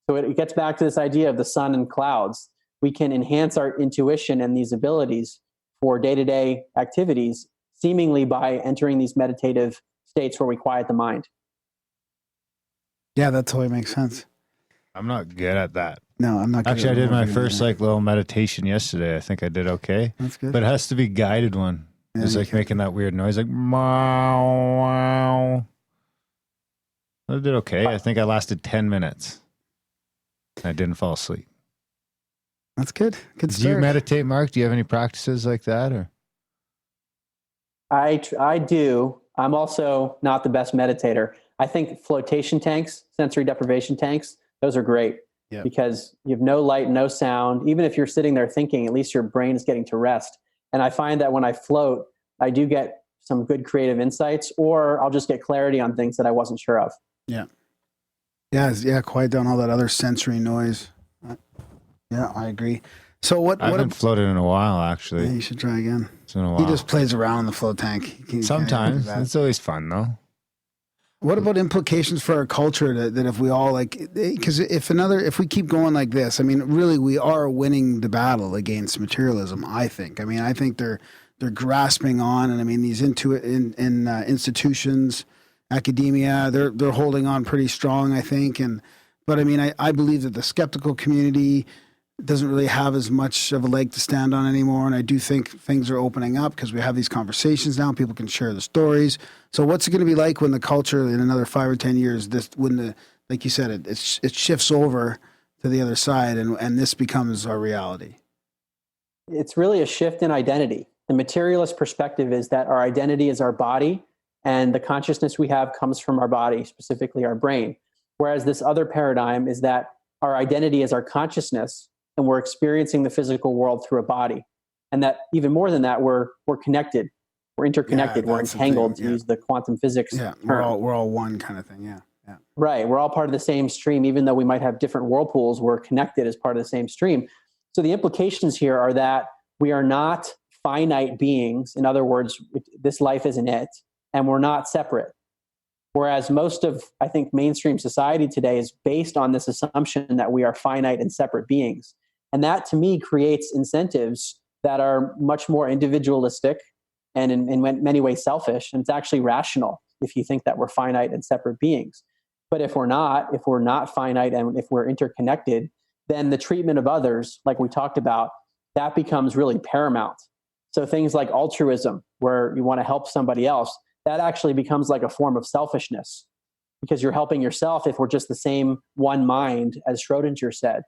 So it gets back to this idea of the sun and clouds. We can enhance our intuition and these abilities for day-to-day activities, seemingly by entering these meditative states where we quiet the mind. Yeah, that totally makes sense. I'm not good at that. No, I'm not good Actually, at I did my either. first little meditation yesterday. I think I did okay. That's good. But it has to be guided one. Yeah, It's like making that weird noise, like meow, wow. I did okay. I think I lasted 10 minutes. I didn't fall asleep. That's good. Good start. Do you meditate, Mark? Do you have any practices like that, or? I do. I'm also not the best meditator. I think flotation tanks, sensory deprivation tanks, those are great. Yeah. Because you have no light, no sound. Even if you're sitting there thinking, at least your brain is getting to rest. And I find that when I float, I do get some good creative insights, or I'll just get clarity on things that I wasn't sure of. Yeah. Yeah, quiet down all that other sensory noise. Yeah, I agree. So I haven't floated in a while, actually. Yeah, you should try again. It's been a while. He just plays around in the float tank. Sometimes. It's always fun, though. What about implications for our culture that if we all because if we keep going like this, I mean, really we are winning the battle against materialism, I think. I mean, I think they're grasping on, and I mean, these institutions, academia, they're holding on pretty strong, I think. But I mean, I believe that the skeptical community doesn't really have as much of a leg to stand on anymore. And I do think things are opening up because we have these conversations now. People can share the stories. So what's it going to be like when the culture in another 5 or 10 years, like you said, it shifts over to the other side and this becomes our reality? It's really a shift in identity. The materialist perspective is that our identity is our body, and the consciousness we have comes from our body, specifically our brain. Whereas this other paradigm is that our identity is our consciousness, and we're experiencing the physical world through a body. And that even more than that, we're connected. We're interconnected. We're entangled, to use the quantum physics term. We're all one kind of thing. Yeah. Right. We're all part of the same stream. Even though we might have different whirlpools, we're connected as part of the same stream. So the implications here are that we are not finite beings. In other words, this life isn't it. And we're not separate. Whereas most of, I think, mainstream society today is based on this assumption that we are finite and separate beings. And that, to me, creates incentives that are much more individualistic and in many ways selfish. And it's actually rational if you think that we're finite and separate beings. But if we're not finite and if we're interconnected, then the treatment of others, like we talked about, that becomes really paramount. So things like altruism, where you want to help somebody else, that actually becomes like a form of selfishness because you're helping yourself if we're just the same one mind, as Schrodinger said.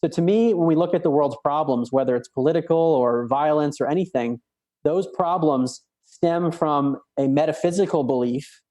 So to me, when we look at the world's problems, whether it's political or violence or anything, those problems stem from a metaphysical belief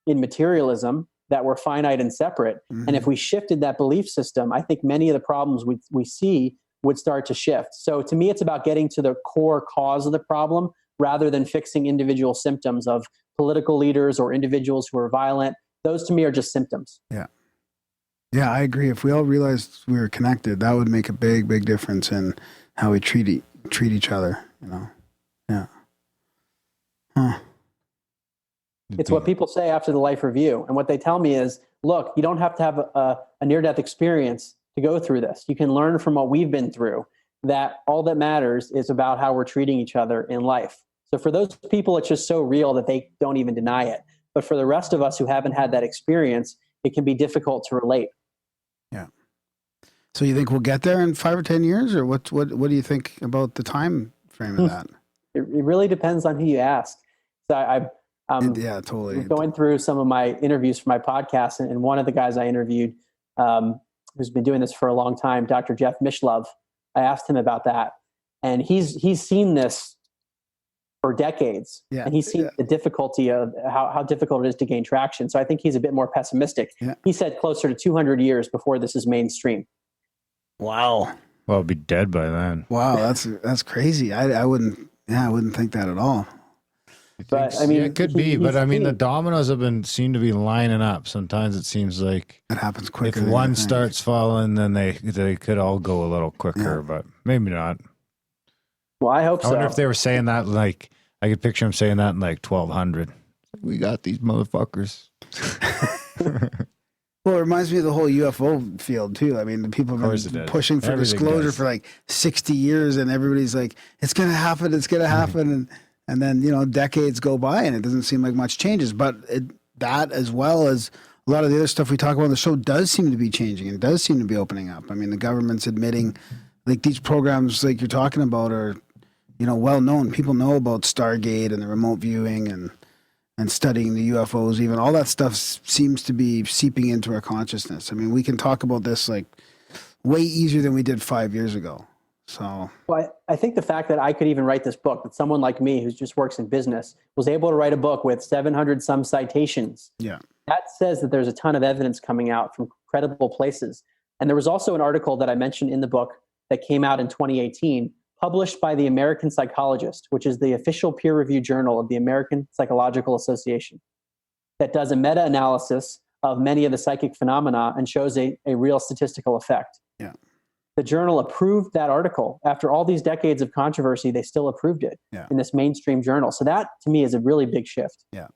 in materialism that we're finite and separate. Mm-hmm. And if we shifted that belief system, I think many of the problems we see would start to shift. So to me, it's about getting to the core cause of the problem rather than fixing individual symptoms of political leaders or individuals who are violent. Those to me are just symptoms. Yeah, I agree. If we all realized we were connected, that would make a big, big difference in how we treat each other, you know? Yeah. Huh. It's what people say after the life review. And what they tell me is, look, you don't have to have a near-death experience to go through this. You can learn from what we've been through, that all that matters is about how we're treating each other in life. So for those people, it's just so real that they don't even deny it. But for the rest of us who haven't had that experience, it can be difficult to relate. Yeah. So you think we'll get there in 5 or 10 years, or what do you think about the time frame of that? It really depends on who you ask. So yeah, totally. Going through some of my interviews for my podcast, and one of the guys I interviewed, who's been doing this for a long time, Dr. Jeff Mishlove, I asked him about that, and he's seen this for decades, and he's seen the difficulty of how difficult it is to gain traction. So I think he's a bit more pessimistic. Yeah. He said closer to 200 years before this is mainstream. Wow. Well, it'd be dead by then. Wow, that's crazy. I wouldn't think that at all. But I mean, it could be. But I mean, the dominoes seem to be lining up. Sometimes it seems like it happens quicker. If one starts falling, then they could all go a little quicker, but maybe not. Well, I hope so. I wonder if they were saying that, like, I could picture them saying that in like 1200. We got these motherfuckers. Well, it reminds me of the whole UFO field too. I mean, the people have been pushing for disclosure for like 60 years, and everybody's like, "It's going to happen. It's going to happen." And then decades go by, and it doesn't seem like much changes. But that, as well as a lot of the other stuff we talk about on the show, does seem to be changing and does seem to be opening up. I mean, the government's admitting, like, these programs like you're talking about are, well known. People know about Stargate and the remote viewing and studying the UFOs. Even all that stuff seems to be seeping into our consciousness. I mean, we can talk about this like way easier than we did 5 years ago. So, well, I think the fact that I could even write this book, that someone like me who just works in business was able to write a book with 700 some citations. Yeah, that says that there's a ton of evidence coming out from credible places. And there was also an article that I mentioned in the book that came out in 2018, published by the American Psychologist, which is the official peer-reviewed journal of the American Psychological Association, that does a meta-analysis of many of the psychic phenomena and shows a real statistical effect. Yeah. The journal approved that article. After all these decades of controversy, they still approved it in this mainstream journal. So that, to me, is a really big shift. Yeah.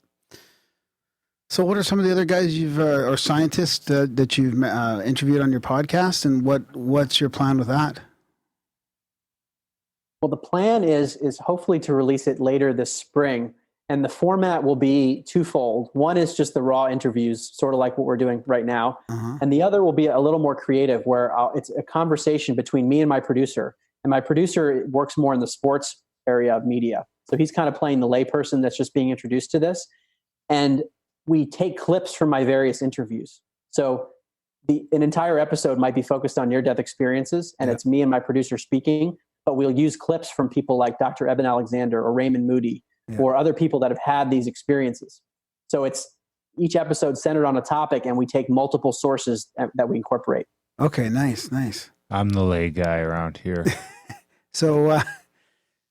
So, what are some of the other guys you've or scientists that you've interviewed on your podcast, and what's your plan with that? Well, the plan is hopefully to release it later this spring, and the format will be twofold. One is just the raw interviews, sort of like what we're doing right now, and the other will be a little more creative, where it's a conversation between me and my producer. And my producer works more in the sports area of media, so he's kind of playing the layperson that's just being introduced to this, and we take clips from my various interviews. So an entire episode might be focused on near-death experiences, and it's me and my producer speaking, but we'll use clips from people like Dr. Eben Alexander or Raymond Moody or other people that have had these experiences. So it's each episode centered on a topic, and we take multiple sources that we incorporate. Okay, nice. I'm the lay guy around here.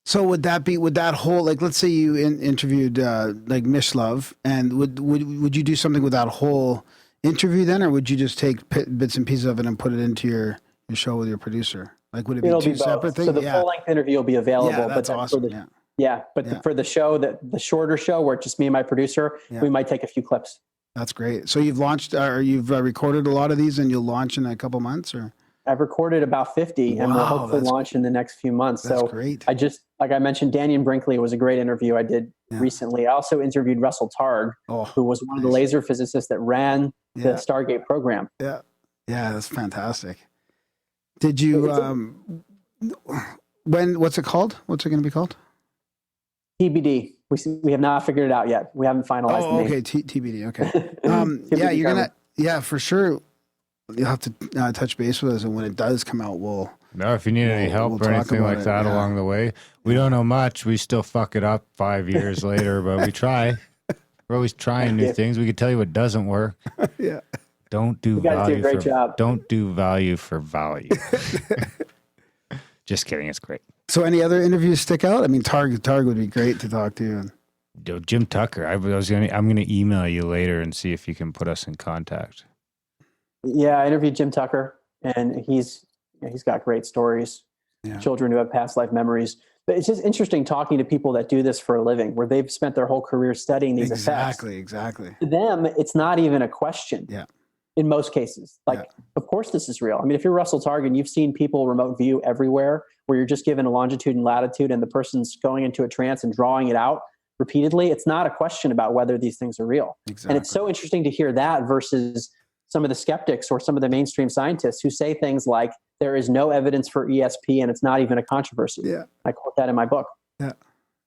So would that whole, like, let's say you interviewed like Mishlove, and would you do something with that whole interview then, or would you just take bits and pieces of it and put it into your show with your producer? Like, would it be two separate things? So the full length interview will be available. Yeah, that's awesome. For the show, the shorter show where it's just me and my producer, we might take a few clips. That's great. So you've launched, or you've recorded a lot of these, and you'll launch in a couple months, or? I've recorded about 50, and we'll hopefully launch in the next few months. That's great. I just, like I mentioned, Daniel Brinkley was a great interview I did recently. I also interviewed Russell Targ, who was one of the laser physicists that ran the Stargate program. Yeah, that's fantastic. Did you, what's it called? What's it going to be called? TBD. We have not figured it out yet. We haven't finalized the name. Okay, TBD, okay. You're going to, for sure, you'll have to touch base with us, and when it does come out, if you need any help or anything like that along the way, we don't know much. We still fuck it up 5 years later, but we try. We're always trying new things. We can tell you what doesn't work. Don't do value do a great job. Don't do value for value. Just kidding. It's great. So, any other interviews stick out? I mean, Targ would be great to talk to. Jim Tucker. I'm gonna email you later and see if you can put us in contact. Yeah, I interviewed Jim Tucker, and he's got great stories. Children who have past life memories. But it's just interesting talking to people that do this for a living, where they've spent their whole career studying these effects. Exactly. To them, it's not even a question. In most cases, of course this is real. I mean, if you're Russell Targ and you've seen people remote view everywhere, where you're just given a longitude and latitude, and the person's going into a trance and drawing it out repeatedly, it's not a question about whether these things are real. And it's so interesting to hear that versus some of the skeptics or some of the mainstream scientists who say things like, there is no evidence for ESP and it's not even a controversy. I quote that in my book.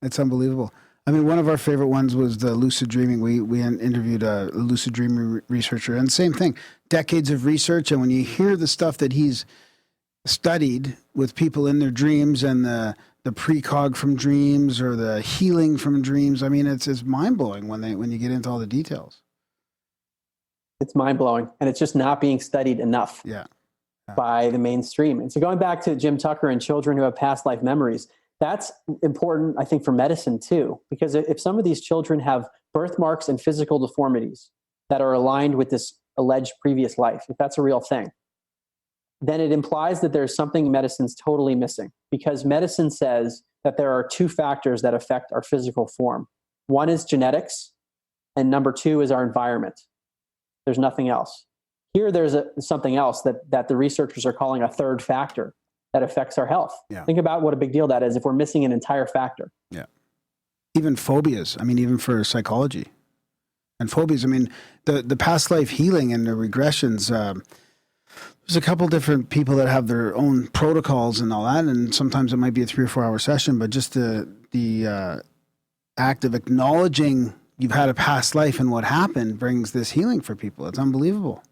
It's unbelievable. I mean, one of our favorite ones was the lucid dreaming. We interviewed a lucid dreaming researcher, and same thing, decades of research. And when you hear the stuff that he's studied with people in their dreams, and the precog from dreams, or the healing from dreams, I mean, it's mind-blowing when you get into all the details. It's mind-blowing, and it's just not being studied enough by the mainstream. And so going back to Jim Tucker and children who have past life memories, that's important, I think, for medicine too, because if some of these children have birthmarks and physical deformities that are aligned with this alleged previous life, if that's a real thing, then it implies that there's something medicine's totally missing, because medicine says that there are two factors that affect our physical form. One is genetics, and number two is our environment. There's nothing else. Here, there's something else that the researchers are calling a third factor that affects our health. Think about what a big deal that is if we're missing an entire factor. Even phobias. I mean, even for psychology. And phobias, I mean, the past life healing and the regressions, there's a couple different people that have their own protocols and all that, and sometimes it might be a 3 or 4 hour session, but just the act of acknowledging you've had a past life and what happened brings this healing for people. It's unbelievable.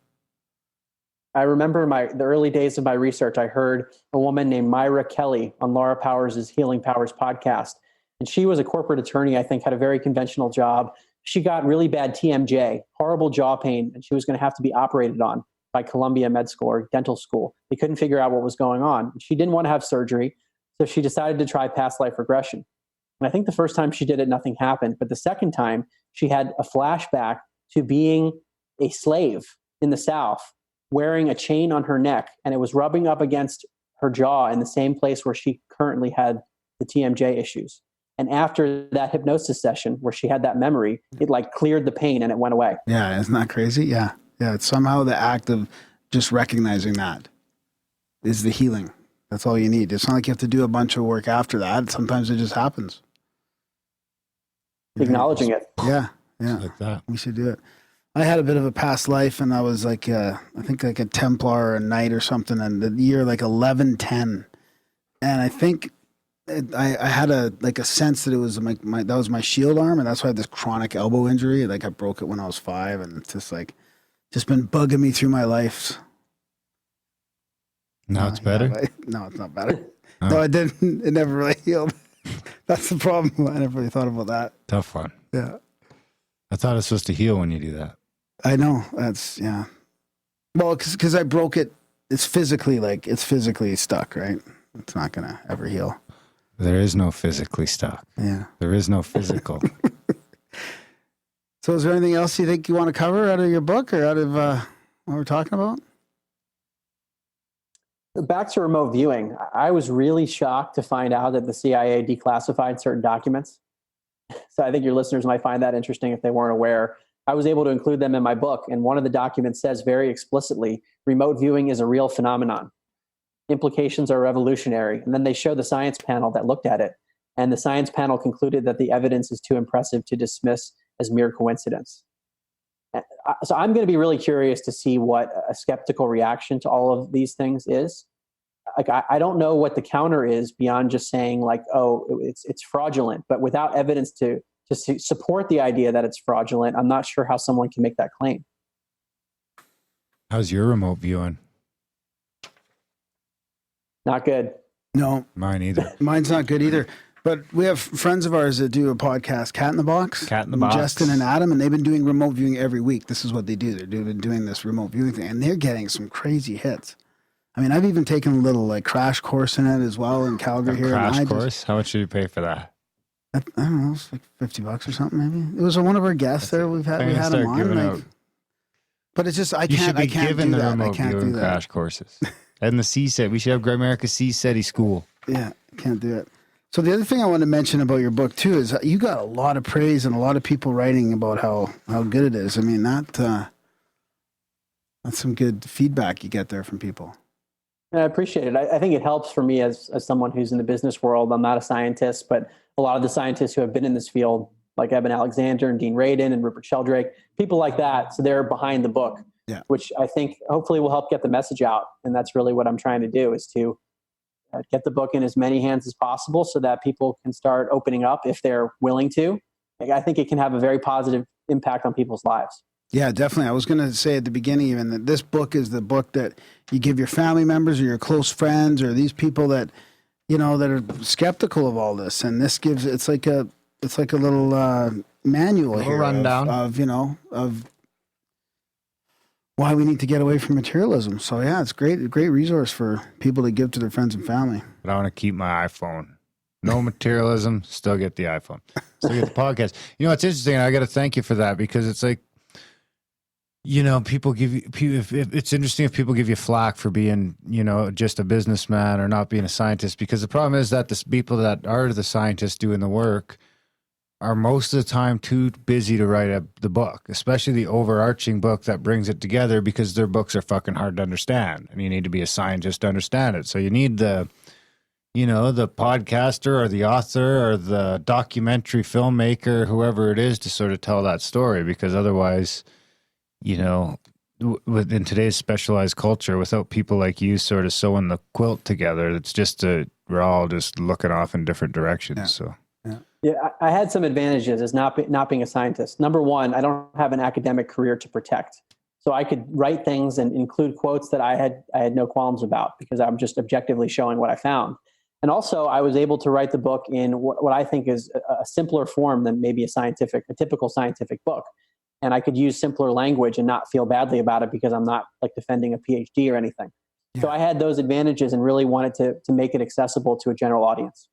I remember the early days of my research, I heard a woman named Myra Kelly on Laura Powers' Healing Powers podcast. And she was a corporate attorney, I think, had a very conventional job. She got really bad TMJ, horrible jaw pain, and she was going to have to be operated on by Columbia Med School or dental school. They couldn't figure out what was going on. She didn't want to have surgery, so she decided to try past life regression. And I think the first time she did it, nothing happened. But the second time, she had a flashback to being a slave in the South, wearing a chain on her neck, and it was rubbing up against her jaw in the same place where she currently had the TMJ issues. And after that hypnosis session where she had that memory, it like cleared the pain and it went away. Yeah, isn't that crazy? Yeah. Yeah, it's somehow the act of just recognizing that is the healing. That's all you need. It's not like you have to do a bunch of work after that. Sometimes it just happens. Acknowledging it. Yeah, yeah. Like that. We should do it. I had a bit of a past life, and I was like, I think like a Templar or a Knight or something, and the year like 1110. And I think I had a sense that it was my that was my shield arm, and that's why I had this chronic elbow injury. Like I broke it when I was 5, and it's just been bugging me through my life. Now it's better? Yeah, no, it's not better. No, it didn't. It never really healed. That's the problem. I never really thought about that. Tough one. Yeah. I thought it's supposed to heal when you do that. I know. That's, yeah. Well, because I broke it. It's physically stuck, right? It's not going to ever heal. There is no physically stuck. Yeah. There is no physical. So is there anything else you think you want to cover out of your book or out of what we're talking about? Back to remote viewing. I was really shocked to find out that the CIA declassified certain documents. So I think your listeners might find that interesting if they weren't aware. I was able to include them in my book, and one of the documents says very explicitly, remote viewing is a real phenomenon. Implications are revolutionary. And then they show the science panel that looked at it, and the science panel concluded that the evidence is too impressive to dismiss as mere coincidence. So I'm going to be really curious to see what a skeptical reaction to all of these things is. Like, I don't know what the counter is beyond just saying like, oh, it's fraudulent, but without evidence to support the idea that it's fraudulent, I'm not sure how someone can make that claim. How's your remote viewing? Not good. No. Mine either. Mine's not good either. But we have friends of ours that do a podcast, Cat in the Box. Cat in the Box. Justin and Adam, and they've been doing remote viewing every week. This is what they do. They've been doing this remote viewing thing, and they're getting some crazy hits. I mean, I've even taken a little like crash course in it as well in Calgary here. Crash course? How much did you pay for that? I don't know, it's like $50 or something maybe. It was one of our guests there. We had him on. Like, but it's just I can't do that. I can't do that. Crash courses. And the CSET. We should have Grimerica CSET school. Yeah, can't do it. So the other thing I want to mention about your book too is you got a lot of praise and a lot of people writing about how good it is. I mean, that's some good feedback you get there from people. I appreciate it. I think it helps for me as someone who's in the business world. I'm not a scientist, but a lot of the scientists who have been in this field, like Eben Alexander and Dean Radin and Rupert Sheldrake, people like that. So they're behind the book, which I think hopefully will help get the message out. And that's really what I'm trying to do, is to get the book in as many hands as possible so that people can start opening up if they're willing to. I think it can have a very positive impact on people's lives. Yeah, definitely. I was going to say at the beginning even that this book is the book that you give your family members or your close friends or these people that, you know, that are skeptical of all this. And this gives, it's like a little manual here rundown of why we need to get away from materialism. So yeah, it's a great resource for people to give to their friends and family. But I want to keep my iPhone. No materialism, still get the iPhone. Still get the podcast. You know, it's interesting. I got to thank you for that, because it's like, you know, people give you, it's interesting if people give you flack for being, you know, just a businessman or not being a scientist, because the problem is that the people that are the scientists doing the work are most of the time too busy to write the book, especially the overarching book that brings it together, because their books are fucking hard to understand and you need to be a scientist to understand it. So you need the podcaster or the author or the documentary filmmaker, whoever it is, to sort of tell that story, because otherwise, you know, in today's specialized culture, without people like you sort of sewing the quilt together, it's just we're all just looking off in different directions. Yeah. So, yeah, I had some advantages as not being a scientist. Number one, I don't have an academic career to protect, so I could write things and include quotes that I had no qualms about, because I'm just objectively showing what I found. And also, I was able to write the book in what I think is a simpler form than maybe a typical scientific book. And I could use simpler language and not feel badly about it, because I'm not like defending a PhD or anything. Yeah. So I had those advantages and really wanted to make it accessible to a general audience.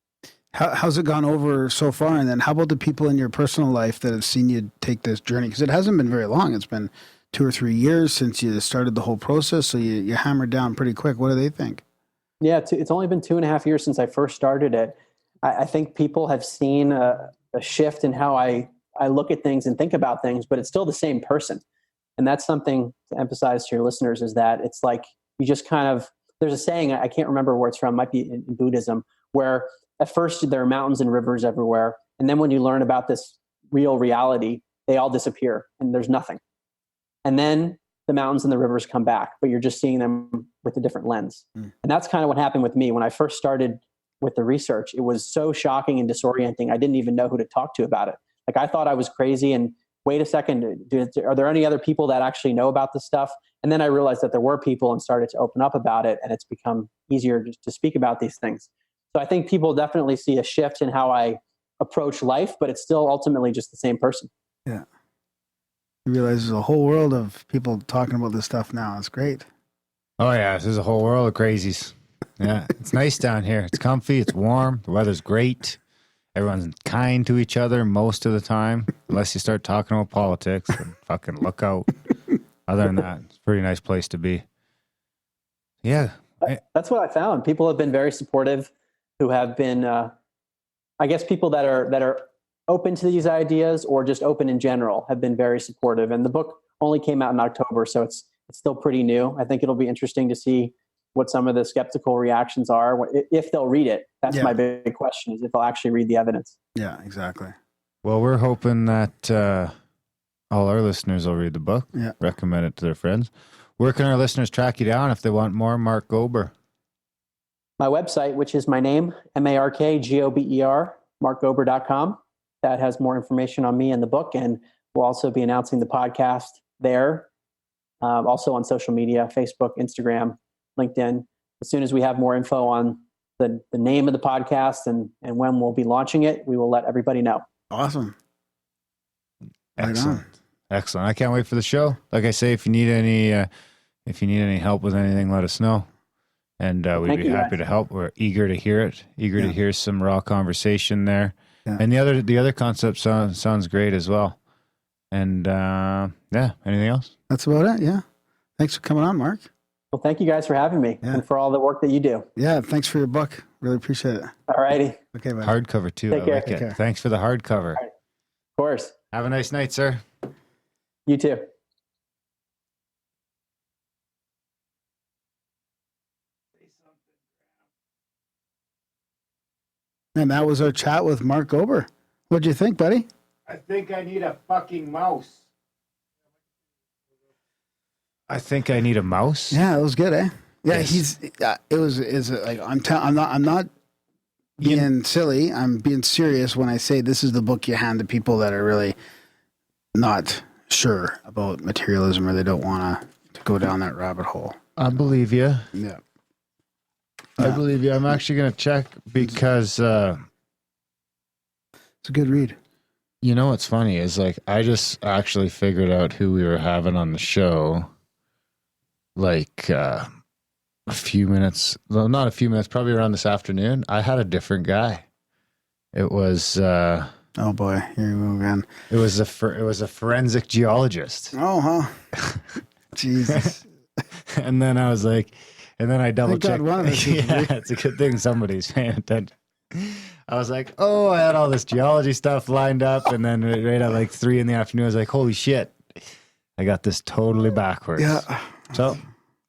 How's it gone over so far? And then how about the people in your personal life that have seen you take this journey? Because it hasn't been very long. It's been 2 or 3 years since you started the whole process. So you hammered down pretty quick. What do they think? Yeah, it's only been 2.5 years since I first started it. I think people have seen a shift in how I look at things and think about things, but it's still the same person. And that's something to emphasize to your listeners, is that it's like you just kind of, there's a saying, I can't remember where it's from, might be in Buddhism, where at first there are mountains and rivers everywhere. And then when you learn about this real reality, they all disappear and there's nothing. And then the mountains and the rivers come back, but you're just seeing them with a different lens. And that's kind of what happened with me. When I first started with the research, it was so shocking and disorienting. I didn't even know who to talk to about it. Like, I thought I was crazy, and wait a second, are there any other people that actually know about this stuff? And then I realized that there were people and started to open up about it, and it's become easier to speak about these things. So I think people definitely see a shift in how I approach life, but it's still ultimately just the same person. Yeah. You realize there's a whole world of people talking about this stuff now. It's great. Oh yeah, there's a whole world of crazies. Yeah, it's nice down here. It's comfy. It's warm. The weather's great. Everyone's kind to each other most of the time, unless you start talking about politics. And fucking look out. Other than that, it's a pretty nice place to be. Yeah, that's what I found. People have been very supportive, who have been, I guess, people that are open to these ideas, or just open in general, have been very supportive. And the book only came out in October, so it's still pretty new. I think it'll be interesting to see what some of the skeptical reactions are, if they'll read it. That's my big question, is if they'll actually read the evidence. Yeah, exactly. Well, we're hoping that all our listeners will read the book, recommend it to their friends. Where can our listeners track you down if they want more Mark Gober? My website, which is my name, MarkGober, markgober.com. That has more information on me and the book, and we'll also be announcing the podcast there. Also on social media, Facebook, Instagram, LinkedIn. As soon as we have more info on the name of the podcast and when we'll be launching it, we will let everybody know. Awesome. Excellent. Excellent. I can't wait for the show. Like I say, if you need any help with anything, let us know. And we'd be happy to help. We're eager to hear it. Eager to hear some raw conversation there. Yeah. And the other concept sounds great as well. And anything else? That's about it. Yeah. Thanks for coming on, Mark. Well, thank you guys for having me and for all the work that you do. Yeah. Thanks for your book. Really appreciate it. All righty. Okay. Bye. Hardcover too. Take care. Like it. Thanks for the hardcover. Right. Of course. Have a nice night, sir. You too. And that was our chat with Mark Gober. What'd you think, buddy? I think I need a fucking mouse. I think I need a mouse. Yeah, it was good, eh? Yeah, yes. It's like I'm not being silly. I'm being serious when I say this is the book you hand to people that are really not sure about materialism, or they don't want to go down that rabbit hole. I believe you. Yeah. I believe you. I'm actually going to check because it's a good read. You know what's funny is, like, I just actually figured out who we were having on the show like a few minutes, well, not a few minutes, probably around this afternoon. I had a different guy. It was oh boy, here we go again. It was a forensic geologist. Oh, huh. Jesus. And then I was like, and then I double checked. Yeah, it's a good thing somebody's paying attention. I was like, oh, I had all this geology stuff lined up, and then right at like 3 PM, I was like, holy shit, I got this totally backwards. Yeah. So,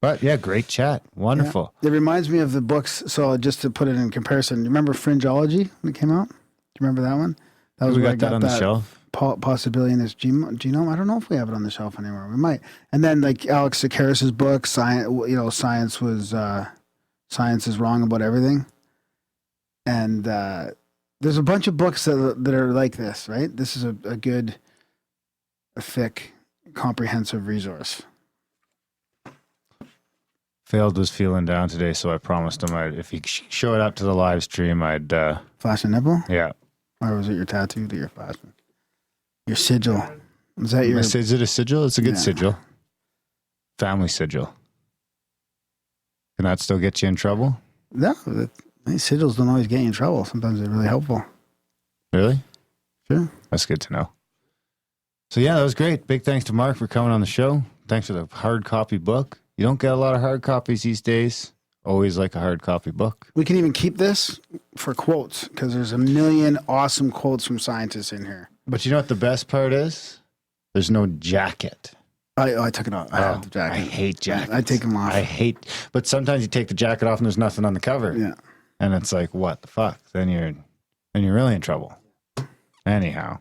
but yeah, great chat. Wonderful. Yeah. It reminds me of the books. So just to put it in comparison, you remember Fringeology when it came out? Do you remember that one? That was we got that on the shelf. Possibility in this genome. I don't know if we have it on the shelf anymore. We might. And then like Alex Tsakiris' book, Science is Wrong About Everything. And there's a bunch of books that are like this, right? This is a good, thick, comprehensive resource. Failed was feeling down today, so I promised him if he showed up to the live stream, I'd flash a nipple. Yeah. Or was it your tattoo that you're flashing? Your sigil. Is that your? Is it a sigil? It's a good sigil. Family sigil. Can that still get you in trouble? No, these sigils don't always get you in trouble. Sometimes they're really helpful. Really? Sure. That's good to know. So yeah, that was great. Big thanks to Mark for coming on the show. Thanks for the hard copy book. You don't get a lot of hard copies these days. always like a hard copy book. We can even keep this for quotes because there's a million awesome quotes from scientists in here. But you know what the best part is? There's no jacket. I took it off. I have the jacket. I hate jackets. I take them off. But sometimes you take the jacket off and there's nothing on the cover. Yeah. And it's like, what the fuck? Then you're really in trouble. Anyhow.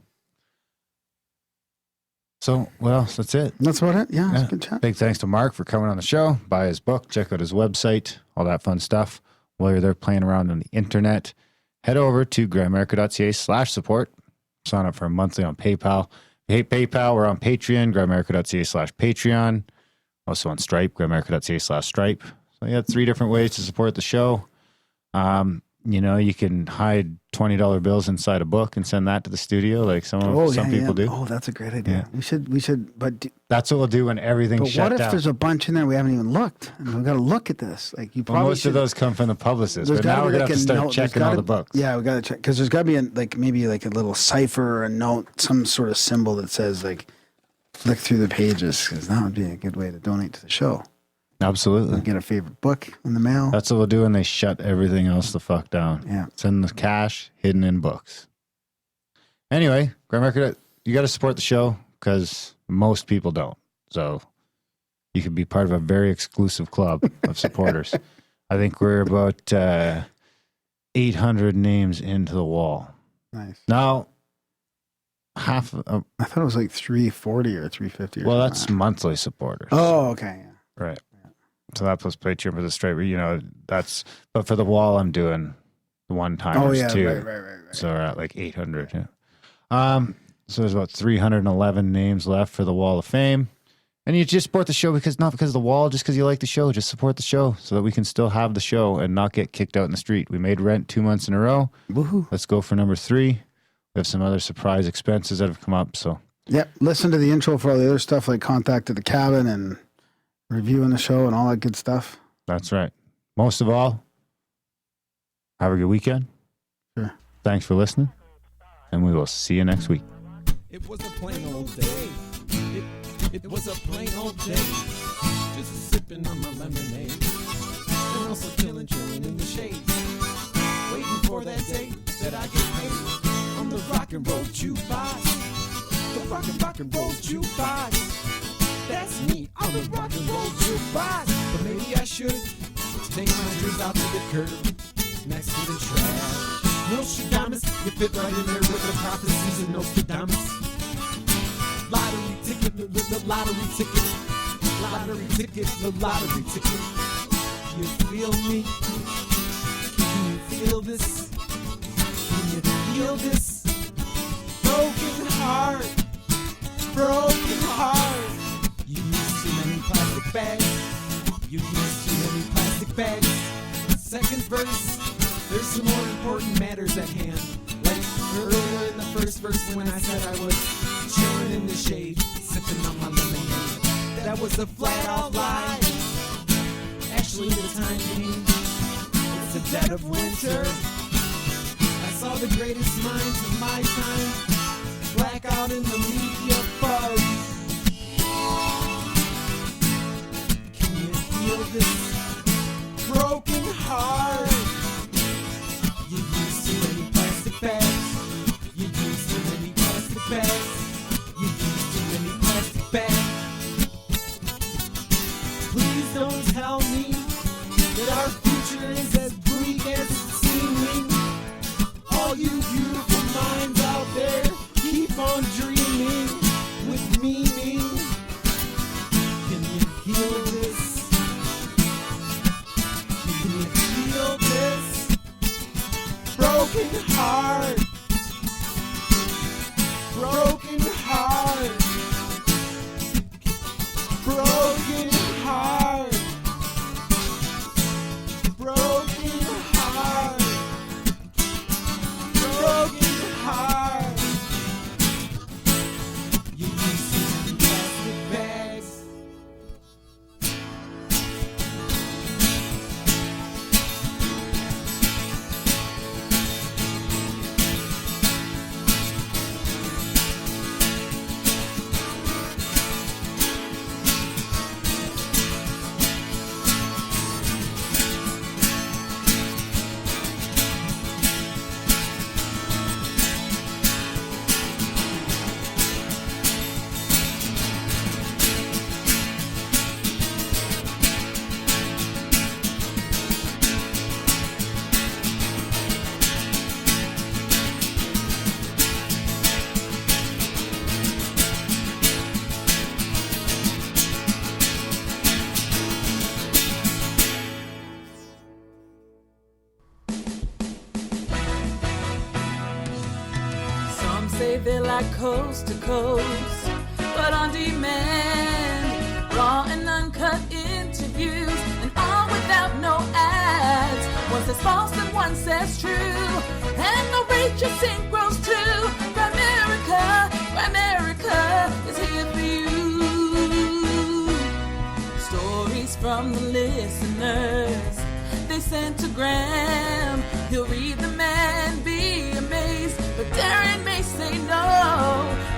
So, what else? That's it. That's about it. Yeah, it's a good chat. Big thanks to Mark for coming on the show. Buy his book. Check out his website. All that fun stuff. While you're there playing around on the internet, head over to grimerica.ca/support. Sign up for a monthly on PayPal. If you hate PayPal, we're on Patreon, grimerica.ca/Patreon. Also on Stripe, grimerica.ca/Stripe. So you have 3 different ways to support the show. You can hide $20 bills inside a book and send that to the studio like some people do. Oh, that's a great idea. Yeah. We should, but that's what we'll do when everything's shut down. But what if there's a bunch in there we haven't even looked? And we've got to look at this. Like most of those come from the publicist, but now we're going to have to start checking all the books. Yeah, we got to check because there's got to be maybe a little cipher or a note, some sort of symbol that says flick through the pages because that would be a good way to donate to the show. Absolutely. We'll get a favorite book in the mail. That's what we'll do when they shut everything else the fuck down. Yeah. Send the cash hidden in books. Anyway, Grimerica, you got to support the show because most people don't. So you can be part of a very exclusive club of supporters. I think we're about 800 names into the wall. Nice. Now, I thought it was like 340 or 350. Well, that's monthly supporters. Oh, okay. Yeah. Right. So that plus Patreon for the straight, but for the wall, I'm doing the one-timers too. Right. So we're at like 800. Yeah. So there's about 311 names left for the Wall of Fame. And you just support the show not because of the wall, just because you like the show. Just support the show so that we can still have the show and not get kicked out in the street. We made rent 2 months in a row. Woohoo. Let's go for number 3. We have some other surprise expenses that have come up. So yeah, listen to the intro for all the other stuff like Contact at the Cabin and reviewing the show and all that good stuff. That's right. Most of all, have a good weekend. Sure. Thanks for listening, and we will see you next week. It was a plain old day. It was a plain old day. Just sipping on my lemonade. And also chilling in the shade. Waiting for that day that I get paid. On the rock and roll jukebox. The rock and roll jukebox. That's me on the rock and roll jukebox. But maybe I should take my dreams out to the curb next to the trash. Nostradamus, you fit right in there with the prophecies of Nostradamus. Lottery ticket, the lottery ticket. Lottery ticket, the lottery ticket. You feel me? Can you feel this? Can you feel this? Broken heart. Broken heart. You use too many plastic bags. You use too many plastic bags. Second verse, there's some more important matters at hand. Like earlier in the first verse when I said I was chilling in the shade, sipping on my lemonade. That was a flat out lie. Actually, the time being, it's the dead of winter. I saw the greatest minds of my time black out in the media buzz. Can you feel this broken heart? You use too many plastic bags. You use too many plastic bags. You use too many plastic bags. Please don't tell me that our future is as bleak as it's seeming. All you beautiful minds out there, keep on dreaming with meaning. Can you feel this? Can you feel this? Broken heart. Broken heart. Broken heart. Broken heart. Broken heart. You use too many plastic bags. they're like coast to coast, but on demand. Raw and uncut interviews, and all without no ads. One says false and one says true, and the rate your synchros too. Grimerica is here for you. Stories from the listeners, they sent to Graham. He'll read them and be amazed, but Darren may say no.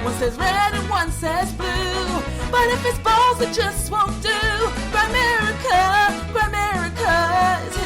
One says red and one says blue, but if it's balls it just won't do. Grimerica is